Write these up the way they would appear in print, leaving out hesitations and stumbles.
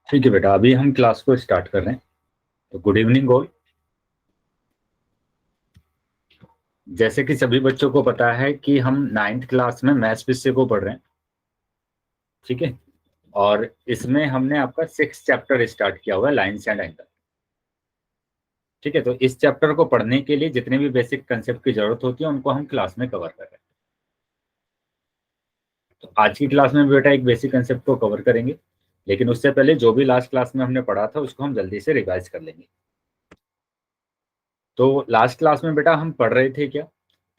ठीक है बेटा, अभी हम क्लास को स्टार्ट कर रहे हैं। तो गुड इवनिंग ऑल। जैसे कि सभी बच्चों को पता है कि हम 9th क्लास में मैथ्स विषय को पढ़ रहे हैं। ठीक है। और इसमें हमने आपका 6th चैप्टर स्टार्ट किया हुआ है, लाइन्स एंड एंगल। ठीक है। तो इस चैप्टर को पढ़ने के लिए जितने भी बेसिक कंसेप्ट की जरूरत होती है उनको हम क्लास में कवर कर रहे हैं। तो आज की क्लास में बेटा एक बेसिक कंसेप्ट को कवर करेंगे, लेकिन उससे पहले जो भी लास्ट क्लास में हमने पढ़ा था उसको हम जल्दी से रिवाइज कर लेंगे। तो लास्ट क्लास में बेटा हम पढ़ रहे थे क्या,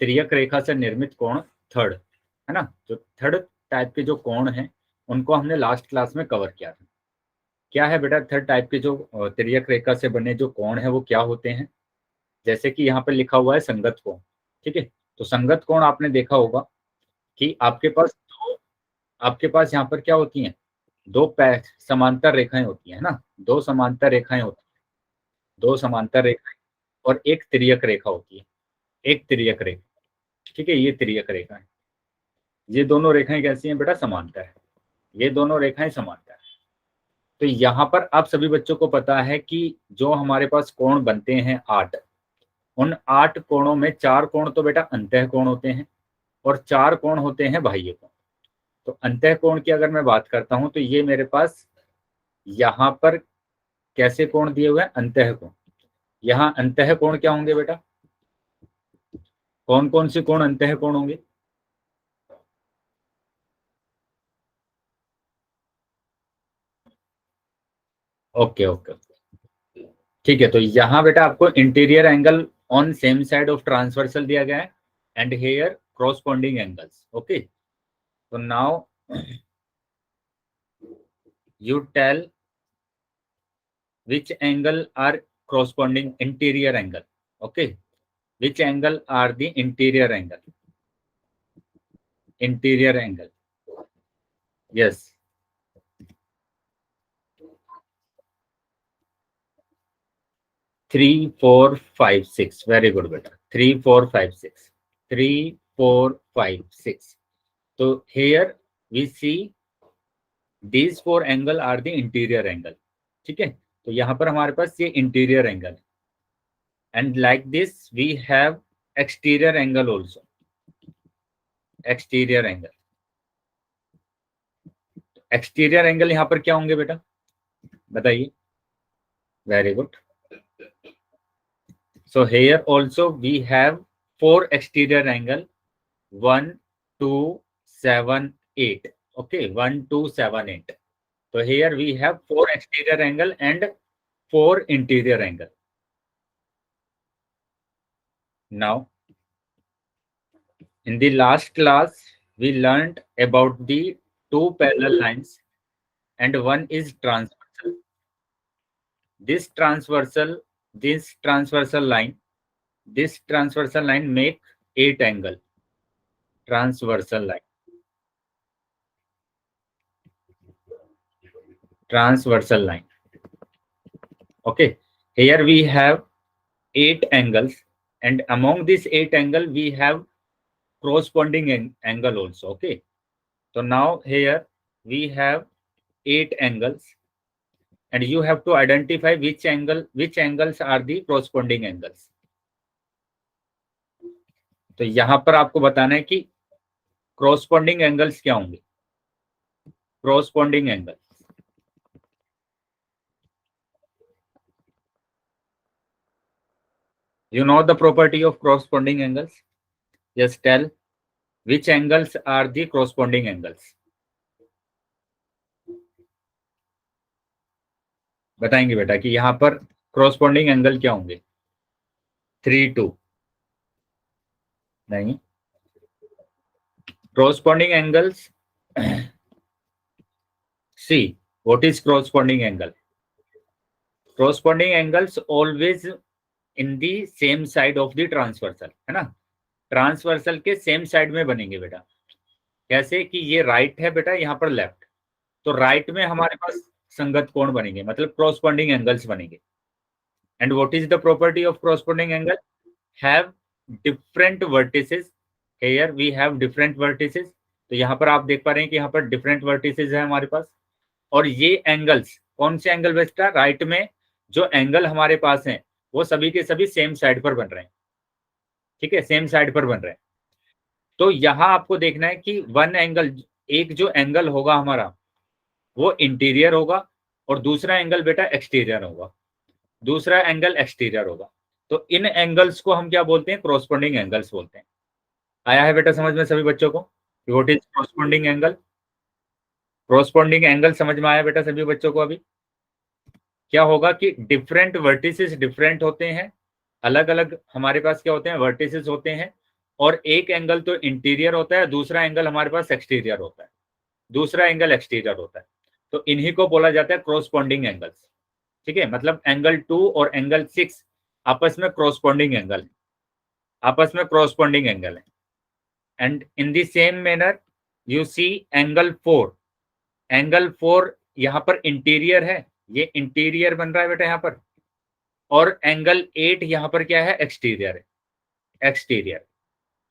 तिर्यक रेखा से निर्मित कोण थर्ड, है ना। जो थर्ड टाइप के जो कोण हैं उनको हमने लास्ट क्लास में कवर किया था। क्या है बेटा थर्ड टाइप के जो तिर्यक रेखा से बने जो कोण है वो क्या होते हैं। जैसे कि यहाँ पर लिखा हुआ है संगत कोण। ठीक है। तो संगत कोण आपने देखा होगा कि आपके पास यहाँ पर क्या होती हैं, दो समांतर रेखाएं होती है ना। दो समांतर रेखाएं होती हैं, दो समांतर रेखाएं और एक तिर्यक रेखा होती है। एक तिर्यक रेखा। ठीक है, ये तिर्यक रेखा है। ये दोनों रेखाएं कैसी हैं बेटा, समांतर है। ये दोनों रेखाएं समांतर है। तो यहाँ पर आप सभी बच्चों को पता है कि जो हमारे पास कोण बनते हैं 8, उन 8 कोणों में 4 कोण तो बेटा अंतः कोण होते हैं और 4 कोण होते हैं बाह्य कोण। तो अंतः कोण की अगर मैं बात करता हूं तो ये मेरे पास यहाँ पर कैसे कोण दिए हुए हैं, अंतः कोण। यहाँ अंतः कोण क्या होंगे बेटा, कौन कौन से कोण अंतः कोण होंगे। Okay okay. ठीक है। तो यहाँ बेटा आपको interior angle on same side of transversal दिया गया है and here corresponding angles. Okay. तो now you tell which angle are corresponding interior angle. Okay, which angle are the interior angle. Interior angle, yes. 3 4 5 6, very good beta. 3 4 5 6, 3 4 5 6. So here we see these 4 angle are the interior angle. ठीक है। तो यहाँ पर हमारे पास ये interior angle है and like this we have exterior angle also. Exterior angle, exterior angle यहाँ पर क्या होंगे बेटा, बताइए। Very good. So here also we have 4 exterior angle, 1 2 7 8. Okay, 1 2 7 8. So here we have 4 exterior angle and 4 interior angle. Now in the last class we learned about the two parallel lines and one is transversal. This transversal this transversal line make 8 angle. Transversal line, transversal line. Okay, here we have 8 angles and among these 8 angle we have corresponding angle also. Okay, so now here we have 8 angles and you have to identify which angles are the corresponding angles. तो यहां पर आपको बताना है कि corresponding angles क्या होंगे। corresponding angles, you know the property of corresponding angles, just tell which angles are the corresponding angles. बताएंगे बेटा कि यहाँ पर corresponding एंगल क्या होंगे। 3 2 नहीं, corresponding angles see what is corresponding angle. Corresponding angles always in the same side of the transversal, है ना। ट्रांसवर्सल के सेम साइड में बनेंगे बेटा। कैसे कि ये राइट है बेटा, यहाँ पर लेफ्ट, तो राइट में हमारे पास संगत कोण बनेंगे, मतलब corresponding एंगल्स बनेंगे। And what is the property of corresponding angle, have different vertices. Here we have different vertices. तो यहाँ पर आप देख पा रहे हैं कि यहाँ पर डिफरेंट वर्टिसेस है हमारे पास। और ये एंगल्स कौन से एंगल बेटा, राइट में जो एंगल हमारे पास हैं वो सभी के सभी सेम साइड पर बन रहे हैं, ठीक है, सेम साइड पर बन रहे हैं। तो यहां आपको देखना है कि वन एंगल, एक जो एंगल होगा हमारा वो इंटीरियर होगा और दूसरा एंगल बेटा एक्सटीरियर होगा, दूसरा एंगल एक्सटीरियर होगा। तो इन एंगल्स को हम क्या बोलते हैं, कोरोस्पोंडिंग एंगल्स बोलते हैं। आया है बेटा समझ में सभी बच्चों को, what is corresponding angle? Corresponding angle समझ में आया बेटा सभी बच्चों को? अभी क्या होगा कि डिफरेंट वर्टिसेस डिफरेंट होते हैं, अलग अलग हमारे पास क्या होते हैं, वर्टिसेस होते हैं, और एक एंगल तो इंटीरियर होता है, दूसरा एंगल हमारे पास एक्सटीरियर होता है, दूसरा एंगल एक्सटीरियर होता है। तो इन्हीं को बोला जाता है कोरोस्पोंडिंग एंगल्स, ठीक है। मतलब एंगल 2 और एंगल 6 आपस में कोरोस्पोंडिंग एंगल है, आपस में कोरोस्पोंडिंग एंगल है। And in the same manner you see angle 4, angle 4 यहाँ पर इंटीरियर है, ये इंटीरियर बन रहा है बेटा यहाँ पर, और एंगल 8 यहाँ पर क्या है, एक्सटीरियर है, एक्सटीरियर।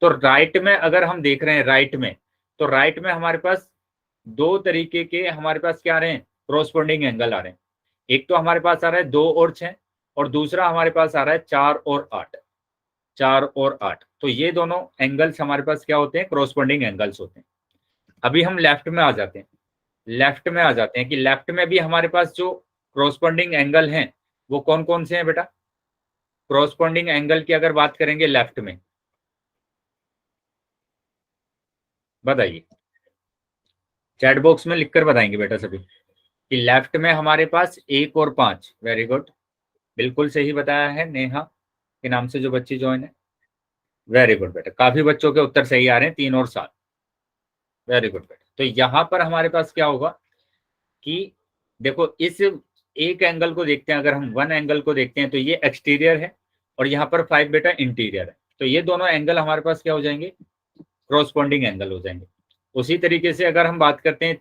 तो राइट में अगर हम देख रहे हैं, राइट में, तो राइट में हमारे पास दो तरीके के हमारे पास क्या आ रहे हैं, कोरोस्पोंडिंग एंगल आ रहे हैं। एक तो हमारे पास आ रहा है 2 और 6, और दूसरा हमारे पास आ रहा है 4 और 8, 4 और 8। तो ये दोनों एंगल्स हमारे पास क्या होते हैं, कोरोस्पोंडिंग एंगल्स होते हैं। अभी हम लेफ्ट में आ जाते हैं, लेफ्ट में आ जाते हैं कि लेफ्ट में भी हमारे पास जो कोरोस्पोंडिंग एंगल हैं वो कौन कौन से हैं बेटा। कोरोस्पोंडिंग एंगल की अगर बात करेंगे लेफ्ट में, बताइए, चैट बॉक्स में लिखकर बताएंगे बेटा सभी कि लेफ्ट में हमारे पास 1 और 5। वेरी गुड, बिल्कुल सही बताया है नेहा के नाम से जो बच्ची ज्वाइन है। वेरी गुड बेटा, काफी बच्चों के उत्तर सही आ रहे हैं, 3 और 7। वेरी गुड बेटा। तो यहां पर हमारे पास क्या होगा कि देखो, इस एक एंगल को देखते हैं, अगर हम वन एंगल को देखते हैं तो ये एक्सटीरियर है, और यहाँ पर 5 बेटा इंटीरियर है। तो ये दोनों एंगल हमारे पास क्या हो जाएंगे, क्रॉसपॉन्डिंग एंगल हो जाएंगे। उसी तरीके से अगर हम बात करते हैं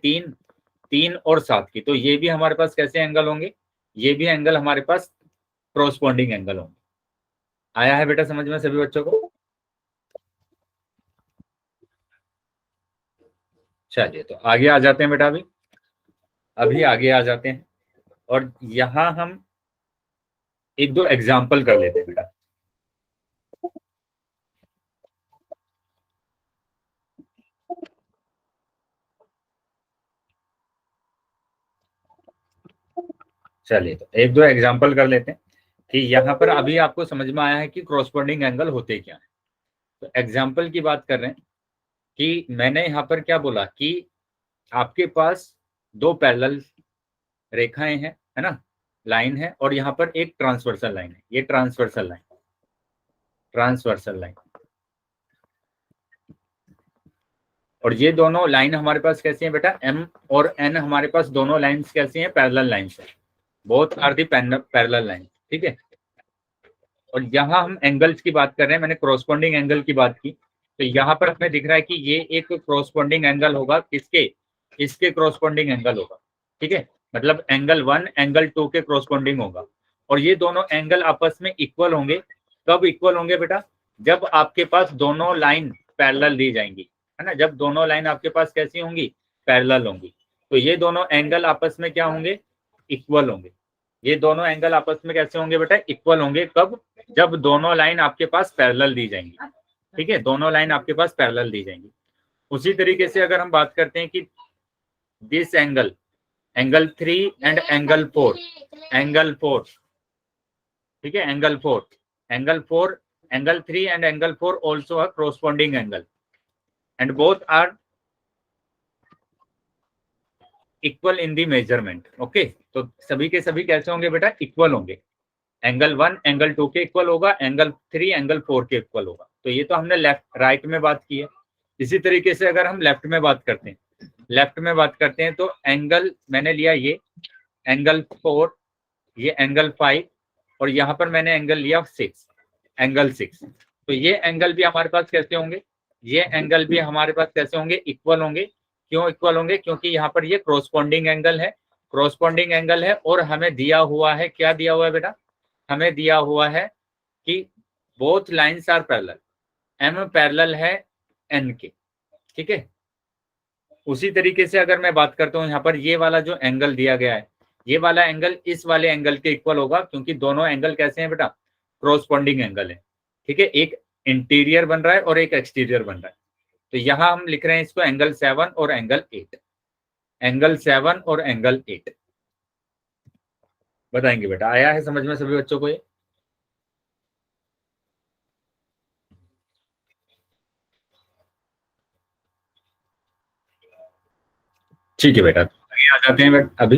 3 और 7 की, तो ये भी हमारे पास कैसे एंगल होंगे, ये भी एंगल हमारे पास क्रॉसपॉन्डिंग एंगल होंगे। आया है बेटा समझ में सभी बच्चों को? चलिए तो आगे आ जाते हैं बेटा, अभी आगे आ जाते हैं, और यहां हम एक दो एग्जाम्पल कर लेते हैं बेटा। चलिए तो एक दो एग्जाम्पल कर लेते हैं कि यहाँ पर अभी आपको समझ में आया है कि क्रॉसपॉन्डिंग एंगल होते क्या है। तो एग्जाम्पल की बात कर रहे हैं कि मैंने यहाँ पर क्या बोला कि आपके पास दो पैरेलल रेखाएं हैं, है ना, लाइन है, और यहाँ पर एक ट्रांसवर्सल लाइन है, ये ट्रांसवर्सल लाइन, ट्रांसवर्सल लाइन। और ये दोनों लाइन हमारे पास कैसी हैं बेटा, एम और एन हमारे पास दोनों लाइंस कैसी हैं, पैरेलल लाइंस है, both are the parallel line, ठीक है। और यहाँ हम एंगल्स की बात कर रहे हैं, मैंने कोरोस्पोंडिंग एंगल की बात की, तो यहाँ पर हमें दिख रहा है कि ये एक कोरोस्पोंडिंग एंगल होगा, किसके, इसके कोरोस्पोंडिंग एंगल होगा, ठीक है। मतलब एंगल 1 एंगल 2 के कोरोस्पोंडिंग होगा, और ये दोनों एंगल आपस में इक्वल होंगे। कब इक्वल होंगे बेटा, जब आपके पास दोनों लाइन पैरेलल दी जाएंगी, है ना, जब दोनों लाइन आपके पास कैसी होंगी, पैरेलल होंगी। तो ये दोनों एंगल आपस में क्या होंगे, इक्वल होंगे। ये दोनों एंगल आपस में कैसे होंगे बेटा, इक्वल होंगे। कब, जब दोनों लाइन आपके पास पैरेलल दी जाएंगी, ठीक है, दोनों लाइन आपके पास पैरेलल दी जाएंगी। उसी तरीके से अगर हम बात करते हैं कि this angle, angle 3 and angle 4, angle 4, ठीक है, एंगल 4, एंगल 4, एंगल 3 and angle 4 also a corresponding angle, and both are equal in the measurement. Okay, तो सभी के सभी कैसे होंगे बेटा, इक्वल होंगे। एंगल 1 एंगल 2 के इक्वल होगा, एंगल 3 एंगल 4 के इक्वल होगा। तो ये तो हमने लेफ्ट राइट में बात की है। इसी तरीके से अगर हम लेफ्ट में बात करते हैं, लेफ्ट में बात करते हैं तो एंगल मैंने लिया ये एंगल 4, ये एंगल 5, और यहाँ पर मैंने एंगल लिया 6, एंगल 6। तो ये एंगल भी हमारे पास कैसे होंगे, ये एंगल भी हमारे पास कैसे होंगे, इक्वल होंगे। क्यों इक्वल होंगे, क्योंकि यहाँ पर ये कोरोस्पोंडिंग एंगल है, कोरोस्पोंडिंग एंगल है, और हमें दिया हुआ है, क्या दिया हुआ है बेटा, हमें दिया हुआ है कि both lines are parallel, M parallel है एन के, ठीक है। उसी तरीके से अगर मैं बात करता हूँ यहाँ पर ये वाला जो एंगल दिया गया है, ये वाला एंगल इस वाले एंगल के इक्वल होगा, क्योंकि दोनों एंगल कैसे हैं बेटा, क्रॉसपोंडिंग एंगल है। ठीक है, एक इंटीरियर बन रहा है और एक एक्सटीरियर बन रहा है। तो यहाँ हम लिख रहे हैं इसको एंगल 7 और एंगल 8, एंगल 7 और एंगल 8। बताएंगे बेटा, आया है समझ में सभी बच्चों को ये? ठीक है बेटा, आगे आ जाते हैं बेटा अभी।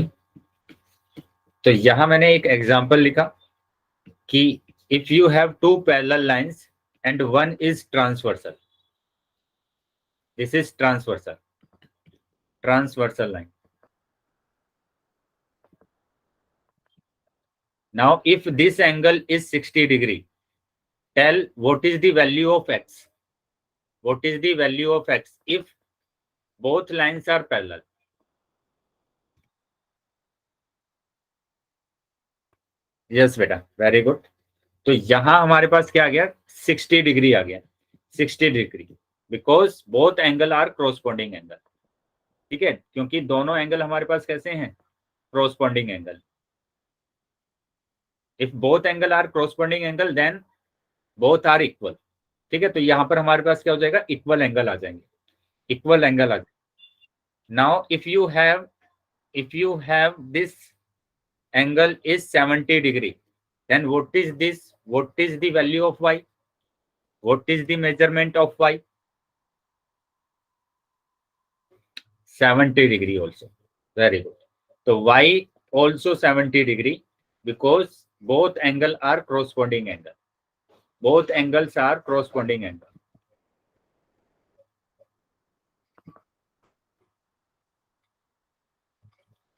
तो यहां मैंने एक एग्जांपल लिखा कि if you have two parallel lines and one is transversal, this is transversal, transversal line. Now if this angle is 60 degree, tell what is the value of x, what is the value of x if both lines are parallel? Yes बेटा, very good. तो यहां हमारे पास क्या आ गया, 60 degree आ गया, 60 degree, because both angle are corresponding angle. ठीक है, क्योंकि दोनों एंगल हमारे पास कैसे हैं, corresponding angle. If both angle are corresponding angle then both are equal. ठीक है, तो यहां पर हमारे पास क्या हो जाएगा, इक्वल एंगल आ जाएंगे, इक्वल एंगल आ जाएंगे। Now if you have this angle is 70 degree, then what is the value of y, what is the measurement of y? 70 degree also, very good. So y also 70 degree, because both angle are corresponding angle, both angles are corresponding angle.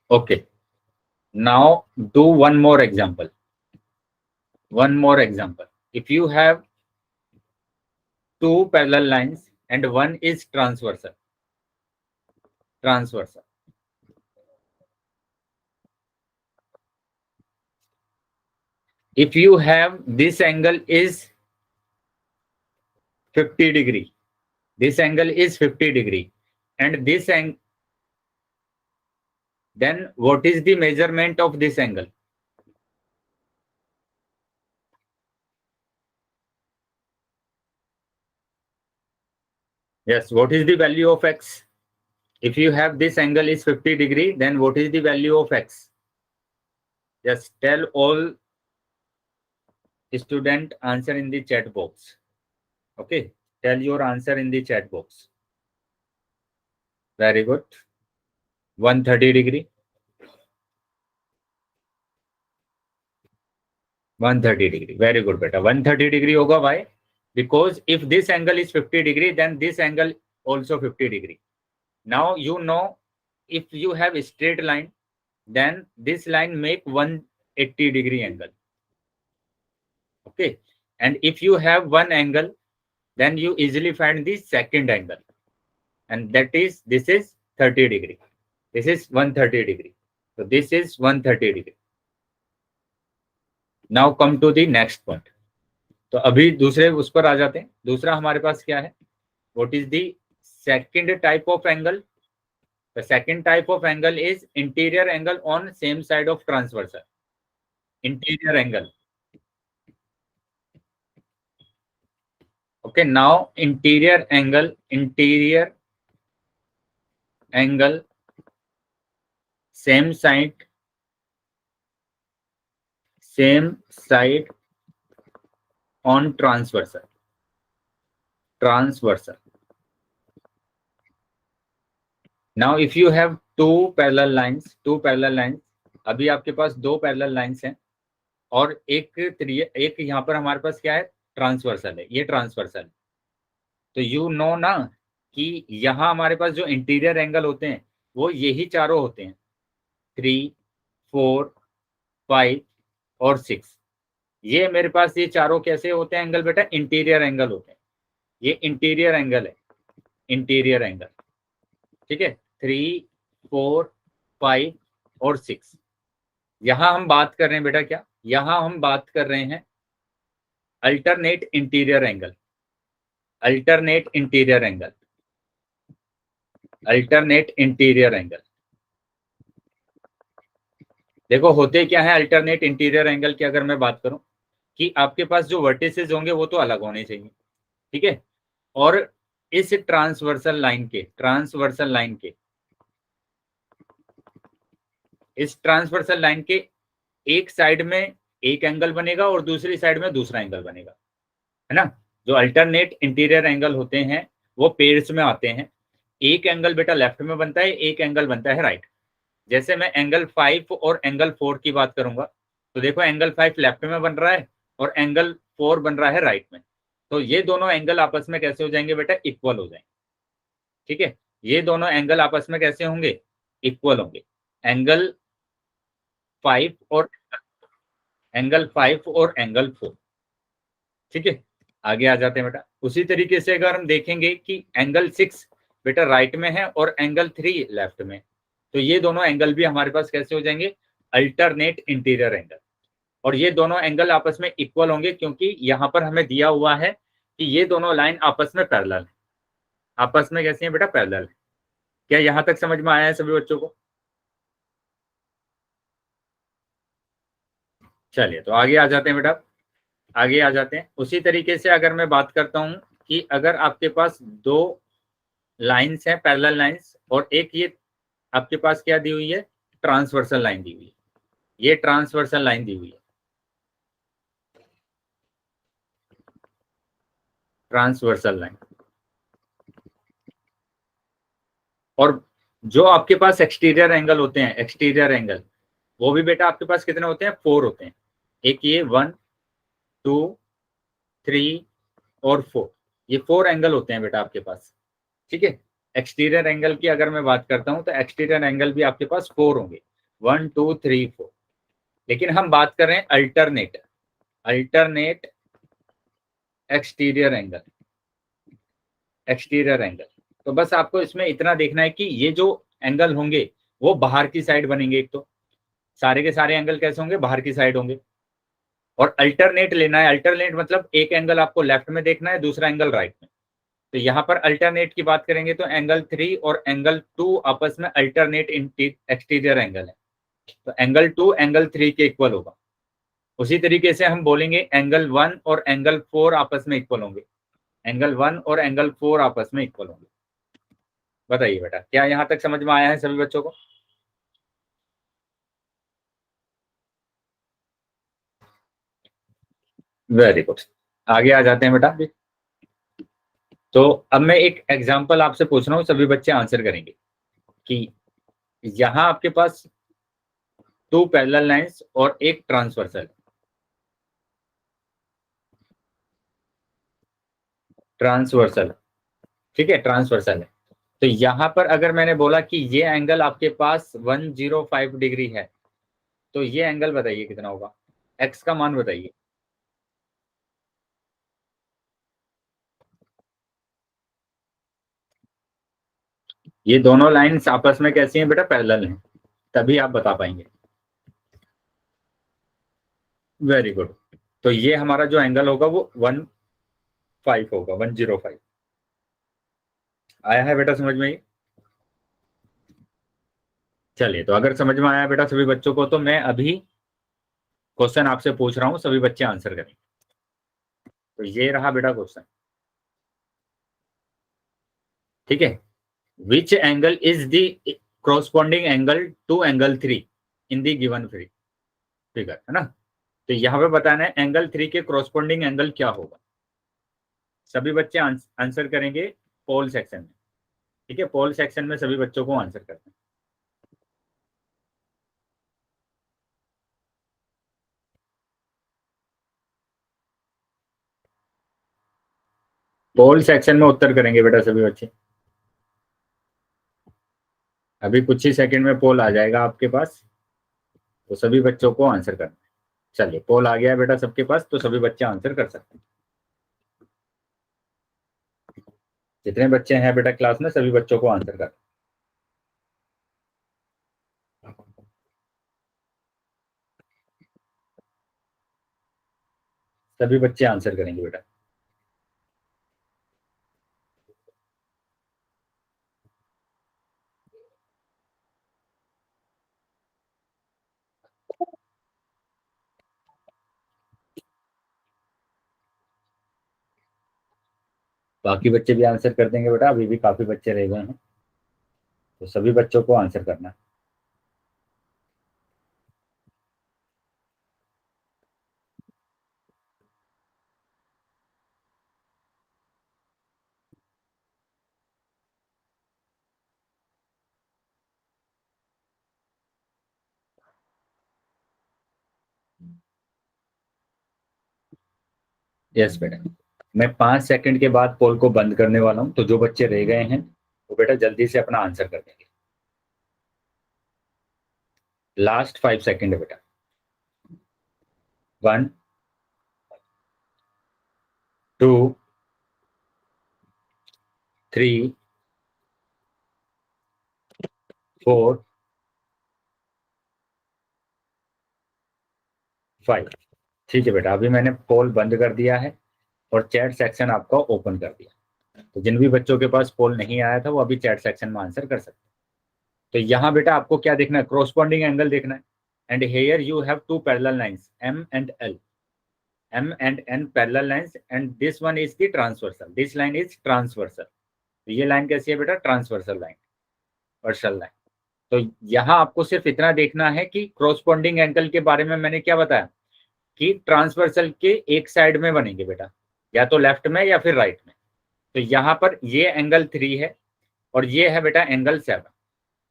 Okay, now do one more example, one more example. If you have two parallel lines and one is transversal, transversal, if you have this angle is 50 degree, this angle is 50 degree, and this angle, then what is the measurement of this angle? Yes, what is the value of x? If you have this angle is 50 degree, then what is the value of x? Yes, tell all student answer in the chat box. Okay, tell your answer in the chat box. Very good. 130 degree, 130 degree, very good beta, 130 degree होगा. Why? Because if this angle is 50 degree, then this angle also 50 degree. Now you know, if you have a straight line, then this line make 180 degree angle. Okay, and if you have one angle, then you easily find the second angle, and that is, this is 30 degree, this is 130 degree, so this is 130 degree. Now come to the next point. तो अभी दूसरे उस पर आ जाते हैं। दूसरा हमारे पास क्या है, what is the second type of angle? The second type of angle is interior angle on same side of transversal. Interior angle. Okay, now interior angle same side on transversal. Now if you have two parallel lines, अभी आपके पास दो parallel lines हैं और एक यहाँ पर हमारे पास क्या है, ट्रांसवर्सल है, ये ट्रांसवर्सल। तो यू नो ना कि यहाँ हमारे पास जो इंटीरियर एंगल होते हैं वो यही चारों होते हैं, 3, 4, 5 और 6। ये मेरे पास ये चारों कैसे होते हैं एंगल बेटा, इंटीरियर एंगल होते हैं। ये इंटीरियर एंगल है, इंटीरियर एंगल। ठीक है, 3, 4, 5 और 6। यहां हम बात कर रहे हैं बेटा क्या, यहां हम बात कर रहे हैं alternate interior angle, alternate interior angle. Alternate interior angle. देखो होते क्या है अल्टरनेट इंटीरियर एंगल की, अगर मैं बात करूं कि आपके पास जो वर्टिसेस होंगे वो तो अलग होने चाहिए, ठीक है। और इस ट्रांसवर्सल लाइन के एक साइड में एक एंगल बनेगा और दूसरी साइड में दूसरा एंगल बनेगा, है ना। जो अल्टरनेट इंटीरियर एंगल होते हैं वो पेयर्स में आते हैं। एक एंगल बेटा लेफ्ट में बनता है, एक एंगल बनता है राइट। जैसे मैं एंगल 5 और एंगल 4 की बात करूंगा तो देखो एंगल 5 लेफ्ट में बन रहा है और एंगल 4 बन रहा है राइट में। तो ये दोनों एंगल आपस में कैसे हो जाएंगे बेटा, इक्वल हो जाएंगे, ठीक है। ये दोनों एंगल आपस में कैसे होंगे, इक्वल होंगे। एंगल 5 और एंगल 4, ठीक है। आगे आ जाते हैं बेटा। उसी तरीके से अगर हम देखेंगे कि एंगल 6 बेटा राइट में है और एंगल 3 लेफ्ट में, तो ये दोनों एंगल भी हमारे पास कैसे हो जाएंगे, अल्टरनेट इंटीरियर एंगल। और ये दोनों एंगल आपस में इक्वल होंगे क्योंकि यहाँ पर हमें दिया हुआ है कि ये दोनों लाइन आपस में पैरेलल है। आपस में कैसी है बेटा, पैरेलल है। क्या यहाँ तक समझ में आया है सभी बच्चों को? चलिए तो आगे आ जाते हैं बेटा, आगे आ जाते हैं। उसी तरीके से अगर मैं बात करता हूँ कि अगर आपके पास दो लाइंस हैं, पैरेलल लाइंस, और एक ये आपके पास क्या दी हुई है, ट्रांसवर्सल लाइन दी हुई है। ये ट्रांसवर्सल लाइन दी हुई है, ट्रांसवर्सल लाइन। और जो आपके पास एक्सटीरियर एंगल होते हैं, एक्सटीरियर एंगल, वो भी बेटा आपके पास कितने होते हैं, 4 होते हैं। एक ये 1 2 3 और 4, ये 4 एंगल होते हैं बेटा आपके पास, ठीक है। एक्सटीरियर एंगल की अगर मैं बात करता हूं तो एक्सटीरियर एंगल भी आपके पास 4 होंगे, 1 2 3 4। लेकिन हम बात कर रहे हैं alternate, alternate exterior angle, exterior angle. तो बस आपको इसमें इतना देखना है कि ये जो एंगल होंगे वो बाहर की साइड बनेंगे। एक तो सारे के सारे एंगल कैसे होंगे, बाहर की साइड होंगे। और अल्टरनेट लेना है, अल्टरनेट मतलब एक एंगल आपको लेफ्ट में देखना है, दूसरा एंगल राइट में। तो यहाँ पर अल्टरनेट की बात करेंगे तो एंगल 3 और एंगल 2 आपस में अल्टरनेट एक्सटीरियर एंगल है। तो एंगल 2 एंगल 3 के इक्वल होगा। उसी तरीके से हम बोलेंगे एंगल 1 और एंगल 4 आपस में इक्वल होंगे, एंगल 1 और एंगल 4 आपस में इक्वल होंगे। बताइए बेटा, क्या यहाँ तक समझ में आया है सभी बच्चों को? Very good. आगे आ जाते हैं बेटा। तो अब मैं एक एग्जांपल आपसे पूछ रहा हूँ, सभी बच्चे आंसर करेंगे कि यहाँ आपके पास 2 पैरेलल लाइंस और एक ट्रांसवर्सल, ट्रांसवर्सल, ठीक है, ट्रांसवर्सल है। तो यहाँ पर अगर मैंने बोला कि ये एंगल आपके पास 105 डिग्री है, तो ये एंगल बताइए कितना होगा, एक्स का मान बताइए। ये दोनों लाइंस आपस में कैसी हैं बेटा, पैरेलल हैं, तभी आप बता पाएंगे। Very good. तो ये हमारा जो एंगल होगा वो 15 होगा, 105। आया है बेटा समझ में? चलिए तो अगर समझ में आया बेटा सभी बच्चों को, तो मैं अभी क्वेश्चन आपसे पूछ रहा हूँ, सभी बच्चे आंसर करें। तो ये रहा बेटा क्वेश्चन, ठीक है। Which angle is the corresponding angle to angle 3 in the given figure, है ना। तो यहाँ पे बताना है एंगल 3 के corresponding एंगल क्या होगा। सभी बच्चे आंसर करेंगे पोल सेक्शन में, ठीक है। पोल सेक्शन में सभी बच्चों को आंसर करना है। पोल सेक्शन में उत्तर करेंगे बेटा सभी बच्चे। अभी कुछ ही सेकंड में पोल आ जाएगा आपके पास, तो सभी बच्चों को आंसर करना है। चलिए पोल आ गया है बेटा सबके पास, तो सभी बच्चे आंसर कर सकते हैं। जितने बच्चे हैं बेटा क्लास में, सभी बच्चों को आंसर करना है। सभी बच्चे आंसर करेंगे बेटा। बाकी बच्चे भी आंसर कर देंगे बेटा, अभी भी काफी बच्चे रह गए हैं, तो सभी बच्चों को आंसर करना है। यस बेटा, मैं 5 सेकंड के बाद पोल को बंद करने वाला हूं, तो जो बच्चे रह गए हैं वो बेटा जल्दी से अपना आंसर कर देंगे। लास्ट 5 सेकंड है बेटा। 1, 2, 3, 4, 5। ठीक है बेटा, अभी मैंने पोल बंद कर दिया है और चैट सेक्शन आपका ओपन कर दिया। तो जिन भी बच्चों के पास पोल नहीं आया था वो अभी चैट सेक्शन में आंसर कर सकते हैं। तो यहाँ बेटा आपको क्या देखना है, क्रॉसपॉन्डिंग एंगल देखना है। And here you have two parallel lines M and L, M and N parallel lines and this one is the transversal, this line is transversal। तो ये लाइन कैसी है बेटा, ट्रांसवर्सल लाइन, वर्सल लाइन। तो यहाँ आपको सिर्फ इतना देखना है कि क्रॉसपॉन्डिंग एंगल के बारे में मैंने क्या बताया कि ट्रांसवर्सल के एक साइड में बनेंगे बेटा, या तो लेफ्ट में या फिर राइट में। तो यहाँ पर ये एंगल 3 है और ये है बेटा एंगल 7।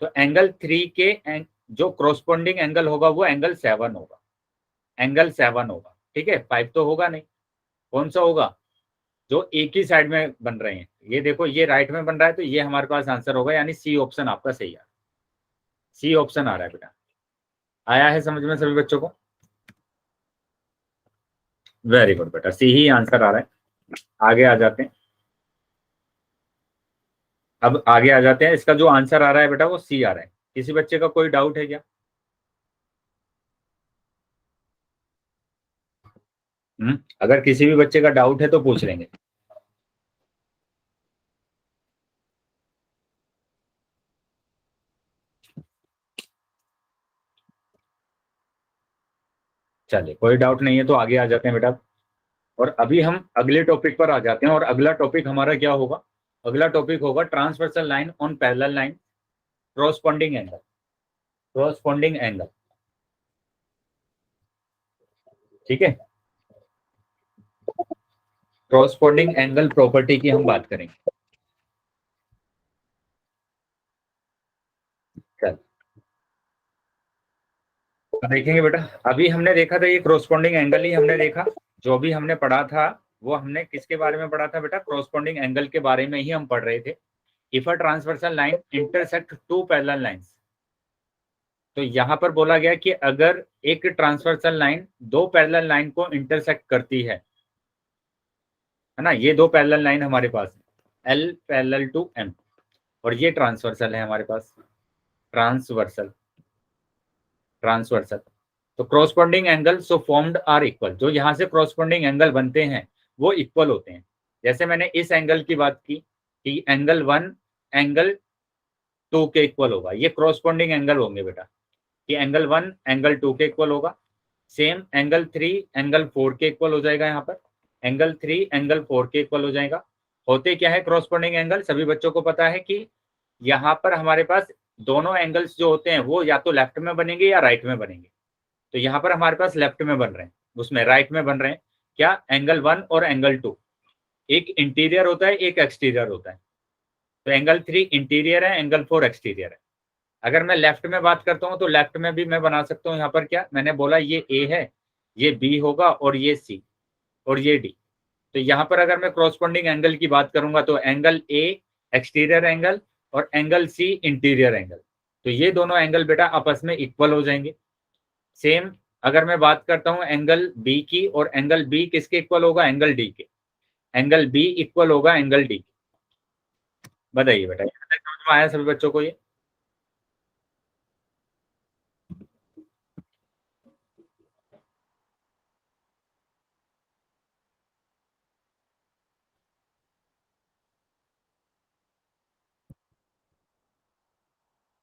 तो एंगल 3 के जो क्रॉसपॉन्डिंग एंगल होगा वो एंगल 7 होगा, एंगल 7 होगा। ठीक है, 5 तो होगा नहीं। कौन सा होगा, जो एक ही साइड में बन रहे हैं। ये देखो ये राइट में बन रहा है, तो ये हमारे पास आंसर होगा, यानी सी ऑप्शन आपका सही है। सी ऑप्शन आ रहा है बेटा, आया है समझ में सभी बच्चों को? वेरी गुड बेटा, सी ही आंसर आ रहा है। आगे आ जाते हैं, अब आगे आ जाते हैं। इसका जो आंसर आ रहा है बेटा वो सी आ रहा है। किसी बच्चे का कोई डाउट है क्या? अगर किसी भी बच्चे का डाउट है तो पूछ लेंगे। चलिए, कोई डाउट नहीं है तो आगे आ जाते हैं बेटा। और अभी हम अगले टॉपिक पर आ जाते हैं, और अगला टॉपिक हमारा क्या होगा, अगला टॉपिक होगा transversal line on parallel line, corresponding angle, corresponding angle. ठीक है, क्रॉसपॉन्डिंग एंगल प्रॉपर्टी की हम बात करेंगे। चल, तो देखेंगे बेटा, अभी हमने देखा था ये क्रॉसपॉन्डिंग एंगल ही हमने देखा। जो भी हमने पढ़ा था वो हमने किसके बारे में पढ़ा था बेटा, क्रॉसपॉन्डिंग एंगल के बारे में ही हम पढ़ रहे थे। If a transversal line intersect two parallel lines, तो यहाँ पर बोला गया कि अगर एक ट्रांसवर्सल लाइन दो पैरेलल लाइन को इंटरसेक्ट करती है ना, ये दो पैरेलल लाइन हमारे पास है, L पैरेलल टू M, और ये ट्रांसवर्सल है हमारे पास, ट्रांसवर्सल, ट्रांसवर्सल। तो corresponding angle so formed are equal, जो यहाँ से क्रॉसपॉन्डिंग एंगल बनते हैं वो इक्वल होते हैं। जैसे मैंने इस एंगल की बात की कि एंगल 1 एंगल 2 के इक्वल होगा, ये क्रॉसपॉन्डिंग एंगल होंगे बेटा, कि एंगल 1 एंगल 2 के इक्वल होगा। सेम एंगल 3 एंगल 4 के इक्वल हो जाएगा, यहाँ पर एंगल 3 एंगल 4 के इक्वल हो जाएगा। होते क्या है क्रॉसपॉन्डिंग एंगल, सभी बच्चों को पता है कि यहाँ पर हमारे पास दोनों एंगल्स जो होते हैं वो या तो लेफ्ट में बनेंगे या राइट में बनेंगे। तो यहाँ पर हमारे पास लेफ्ट में बन रहे हैं, उसमें राइट में बन रहे हैं क्या, एंगल 1 और एंगल 2। एक इंटीरियर होता है, एक एक्सटीरियर होता है। तो एंगल 3 इंटीरियर है, एंगल 4 एक्सटीरियर है। अगर मैं लेफ्ट में बात करता हूँ तो लेफ्ट में भी मैं बना सकता हूँ, यहाँ पर क्या मैंने बोला, ये ए है, ये बी होगा, और ये सी, और ये डी। तो यहाँ पर अगर मैं क्रॉसपॉन्डिंग एंगल की बात करूंगा तो एंगल ए एक्सटीरियर एंगल और एंगल सी इंटीरियर एंगल, तो ये दोनों एंगल बेटा आपस में इक्वल हो जाएंगे। सेम अगर मैं बात करता हूँ एंगल बी की, और एंगल बी किसके इक्वल होगा, एंगल डी के, एंगल बी इक्वल होगा एंगल डी। बताइए बेटा, यहाँ तक समझ में आया सभी बच्चों को ये?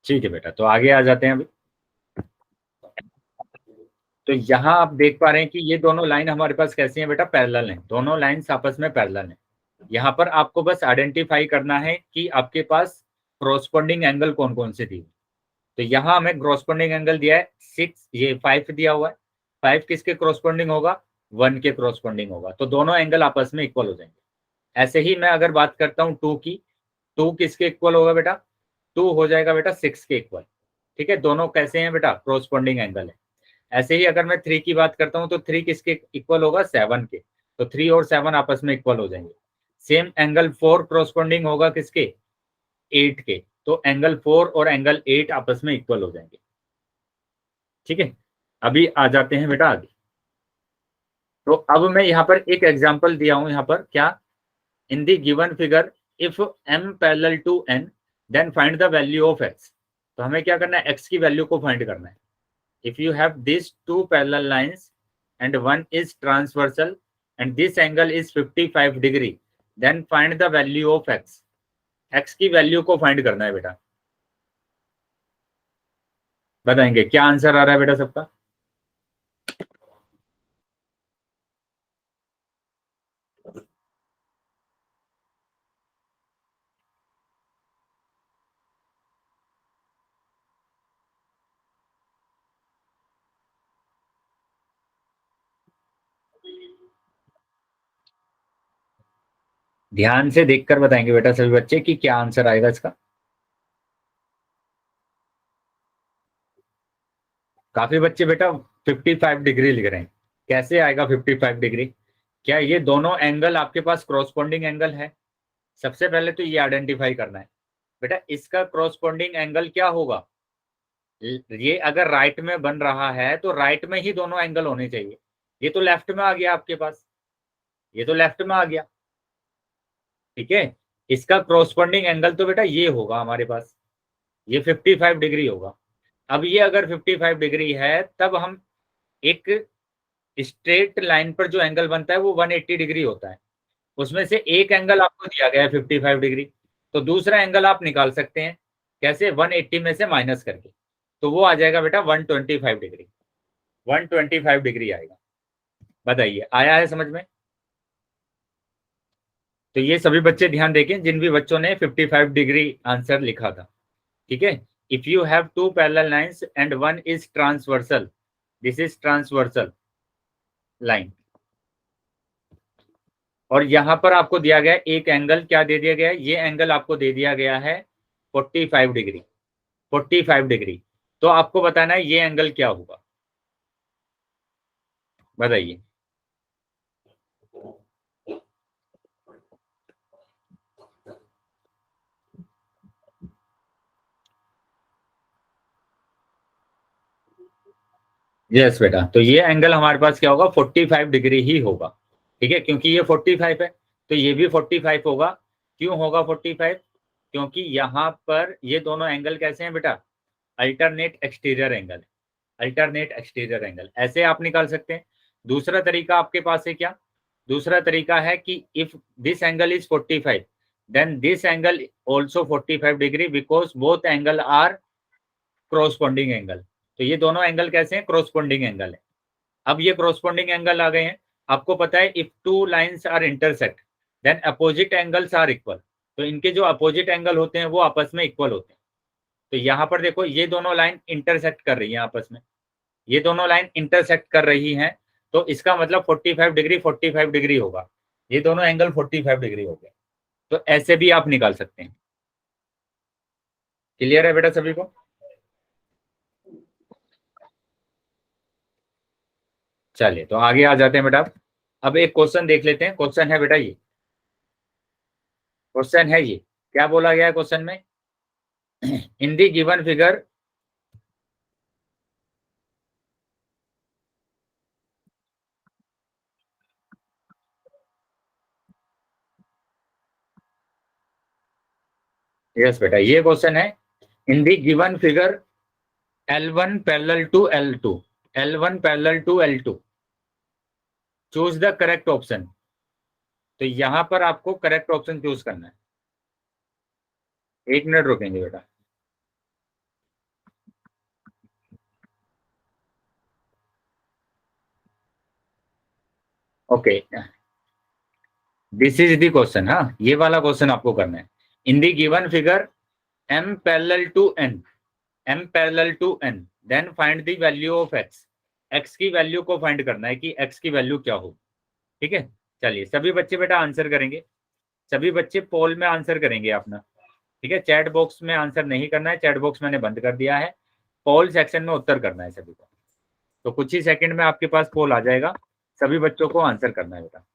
ठीक है बेटा, तो आगे आ जाते हैं अभी। तो यहाँ आप देख पा रहे हैं कि ये दोनों लाइन हमारे पास कैसी हैं बेटा, पैरेलल हैं, दोनों लाइंस आपस में पैरेलल हैं। यहाँ पर आपको बस आइडेंटिफाई करना है कि आपके पास क्रॉसपोंडिंग एंगल कौन कौन से दिए। तो यहाँ हमें क्रॉसपोंडिंग एंगल दिया है 6, ये 5 दिया हुआ है। 5 किसके क्रॉसपोंडिंग होगा? 1 के क्रॉसपोंडिंग होगा, तो दोनों एंगल आपस में इक्वल हो जाएंगे। ऐसे ही मैं अगर बात करता हूँ 2 की, 2 किसके इक्वल होगा बेटा? 2 हो जाएगा बेटा 6 के इक्वल। ठीक है, दोनों कैसे हैं बेटा? क्रॉसपोंडिंग एंगल है। ऐसे ही अगर मैं 3 की बात करता हूँ तो 3 किसके इक्वल होगा? 7 के, तो 3 और 7 आपस में इक्वल हो जाएंगे। सेम एंगल 4 क्रॉसपोंडिंग होगा किसके? 8 के, तो एंगल 4 और एंगल 8 आपस में इक्वल हो जाएंगे। ठीक है, अभी आ जाते हैं बेटा आगे। तो अब मैं यहाँ पर एक एग्जांपल दिया हूं, यहाँ पर क्या? In the given figure if m parallel to n then find the value of x। तो हमें क्या करना है? x की वैल्यू को फाइंड करना है। If you have this two parallel lines and one is transversal and this angle is 55 degree, then find the value of x। x की वैल्यू को फाइंड करना है बेटा। बताएंगे क्या आंसर आ रहा है बेटा सबका? ध्यान से देखकर बताएंगे बेटा सभी बच्चे कि क्या आंसर आएगा इसका। काफी बच्चे बेटा 55 डिग्री लिख रहे हैं। कैसे आएगा 55 डिग्री? क्या ये दोनों एंगल आपके पास क्रॉसपोंडिंग एंगल है? सबसे पहले तो ये आइडेंटिफाई करना है बेटा, इसका क्रॉसपोंडिंग एंगल क्या होगा? ये अगर राइट में बन रहा है तो राइट में ही दोनों एंगल होने चाहिए। ये तो लेफ्ट में आ गया आपके पास, ये तो लेफ्ट में आ गया। ठीक है, इसका क्रॉसपोंडिंग एंगल तो बेटा ये होगा हमारे पास, ये 55 डिग्री होगा। अब ये अगर 55 डिग्री है तब हम एक स्ट्रेट लाइन पर जो एंगल बनता है वो 180 डिग्री होता है। उसमें से एक एंगल आपको दिया गया है 55 डिग्री, तो दूसरा एंगल आप निकाल सकते हैं। कैसे? 180 में से माइनस करके, तो वो आ जाएगा बेटा 125 डिग्री। 125 डिग्री आएगा। बताइए आया है समझ में? तो ये सभी बच्चे ध्यान देखें जिन भी बच्चों ने 55 डिग्री आंसर लिखा था। ठीक है, if you have two parallel lines and one is transversal, this is transversal line, और यहां पर आपको दिया गया एक एंगल, क्या दे दिया गया है? ये एंगल आपको दे दिया गया है 45 डिग्री। 45 डिग्री, तो आपको बताना है ये एंगल क्या होगा। बताइए। यस बेटा, तो ये एंगल हमारे पास क्या होगा? 45 डिग्री ही होगा। ठीक है, क्योंकि ये 45 है तो ये भी 45 होगा। क्यों होगा 45? क्योंकि यहाँ पर ये दोनों एंगल कैसे हैं बेटा? Alternate exterior angle. Alternate exterior angle ऐसे आप निकाल सकते हैं। दूसरा तरीका आपके पास है क्या? दूसरा तरीका है कि if this angle is 45 then this angle also 45 degree because both angle are corresponding angle. तो ये दोनों एंगल कैसे हैं? क्रॉसपोंडिंग एंगल है। अब ये क्रॉसपोंडिंग एंगल आ गए हैं। आपको पता है if two lines are intersect then opposite angles are equal. तो इनके जो अपोजिट एंगल होते हैं वो आपस में इक्वल होते हैं। तो यहाँ पर देखो ये दोनों लाइन इंटरसेक्ट कर रही है आपस में, ये दोनों लाइन इंटरसेक्ट कर रही हैं, तो इसका मतलब 45 डिग्री 45 डिग्री होगा। ये दोनों एंगल 45 डिग्री हो गए। तो ऐसे भी आप निकाल सकते हैं। क्लियर है बेटा सभी को? चलिए तो आगे आ जाते हैं बेटा। अब एक क्वेश्चन देख लेते हैं। क्वेश्चन है बेटा ये, क्वेश्चन है ये, क्या बोला गया है क्वेश्चन में? In the given figure, yes बेटा ये क्वेश्चन है। In the given figure L1 parallel to L2, L1 parallel to L2, choose the correct option. तो यहां पर आपको करेक्ट ऑप्शन चूज करना है। 1 मिनट रुकेंगे बेटा। Okay, this is the question. हाँ, ये वाला क्वेश्चन आपको करना है। In the given figure m parallel to n, m parallel to n, then find the value of x। x की वैल्यू को फाइंड करना है कि x की वैल्यू क्या हो। ठीक है, चलिए सभी बच्चे बेटा आंसर करेंगे। सभी बच्चे पोल में आंसर करेंगे अपना। ठीक है, चैट बॉक्स में आंसर नहीं करना है, चैट बॉक्स मैंने बंद कर दिया है। पोल सेक्शन में उत्तर करना है सभी को। तो कुछ ही सेकंड में आपके पास पोल आ जाएगा, सभी बच्चों को आंसर करना है बेटा।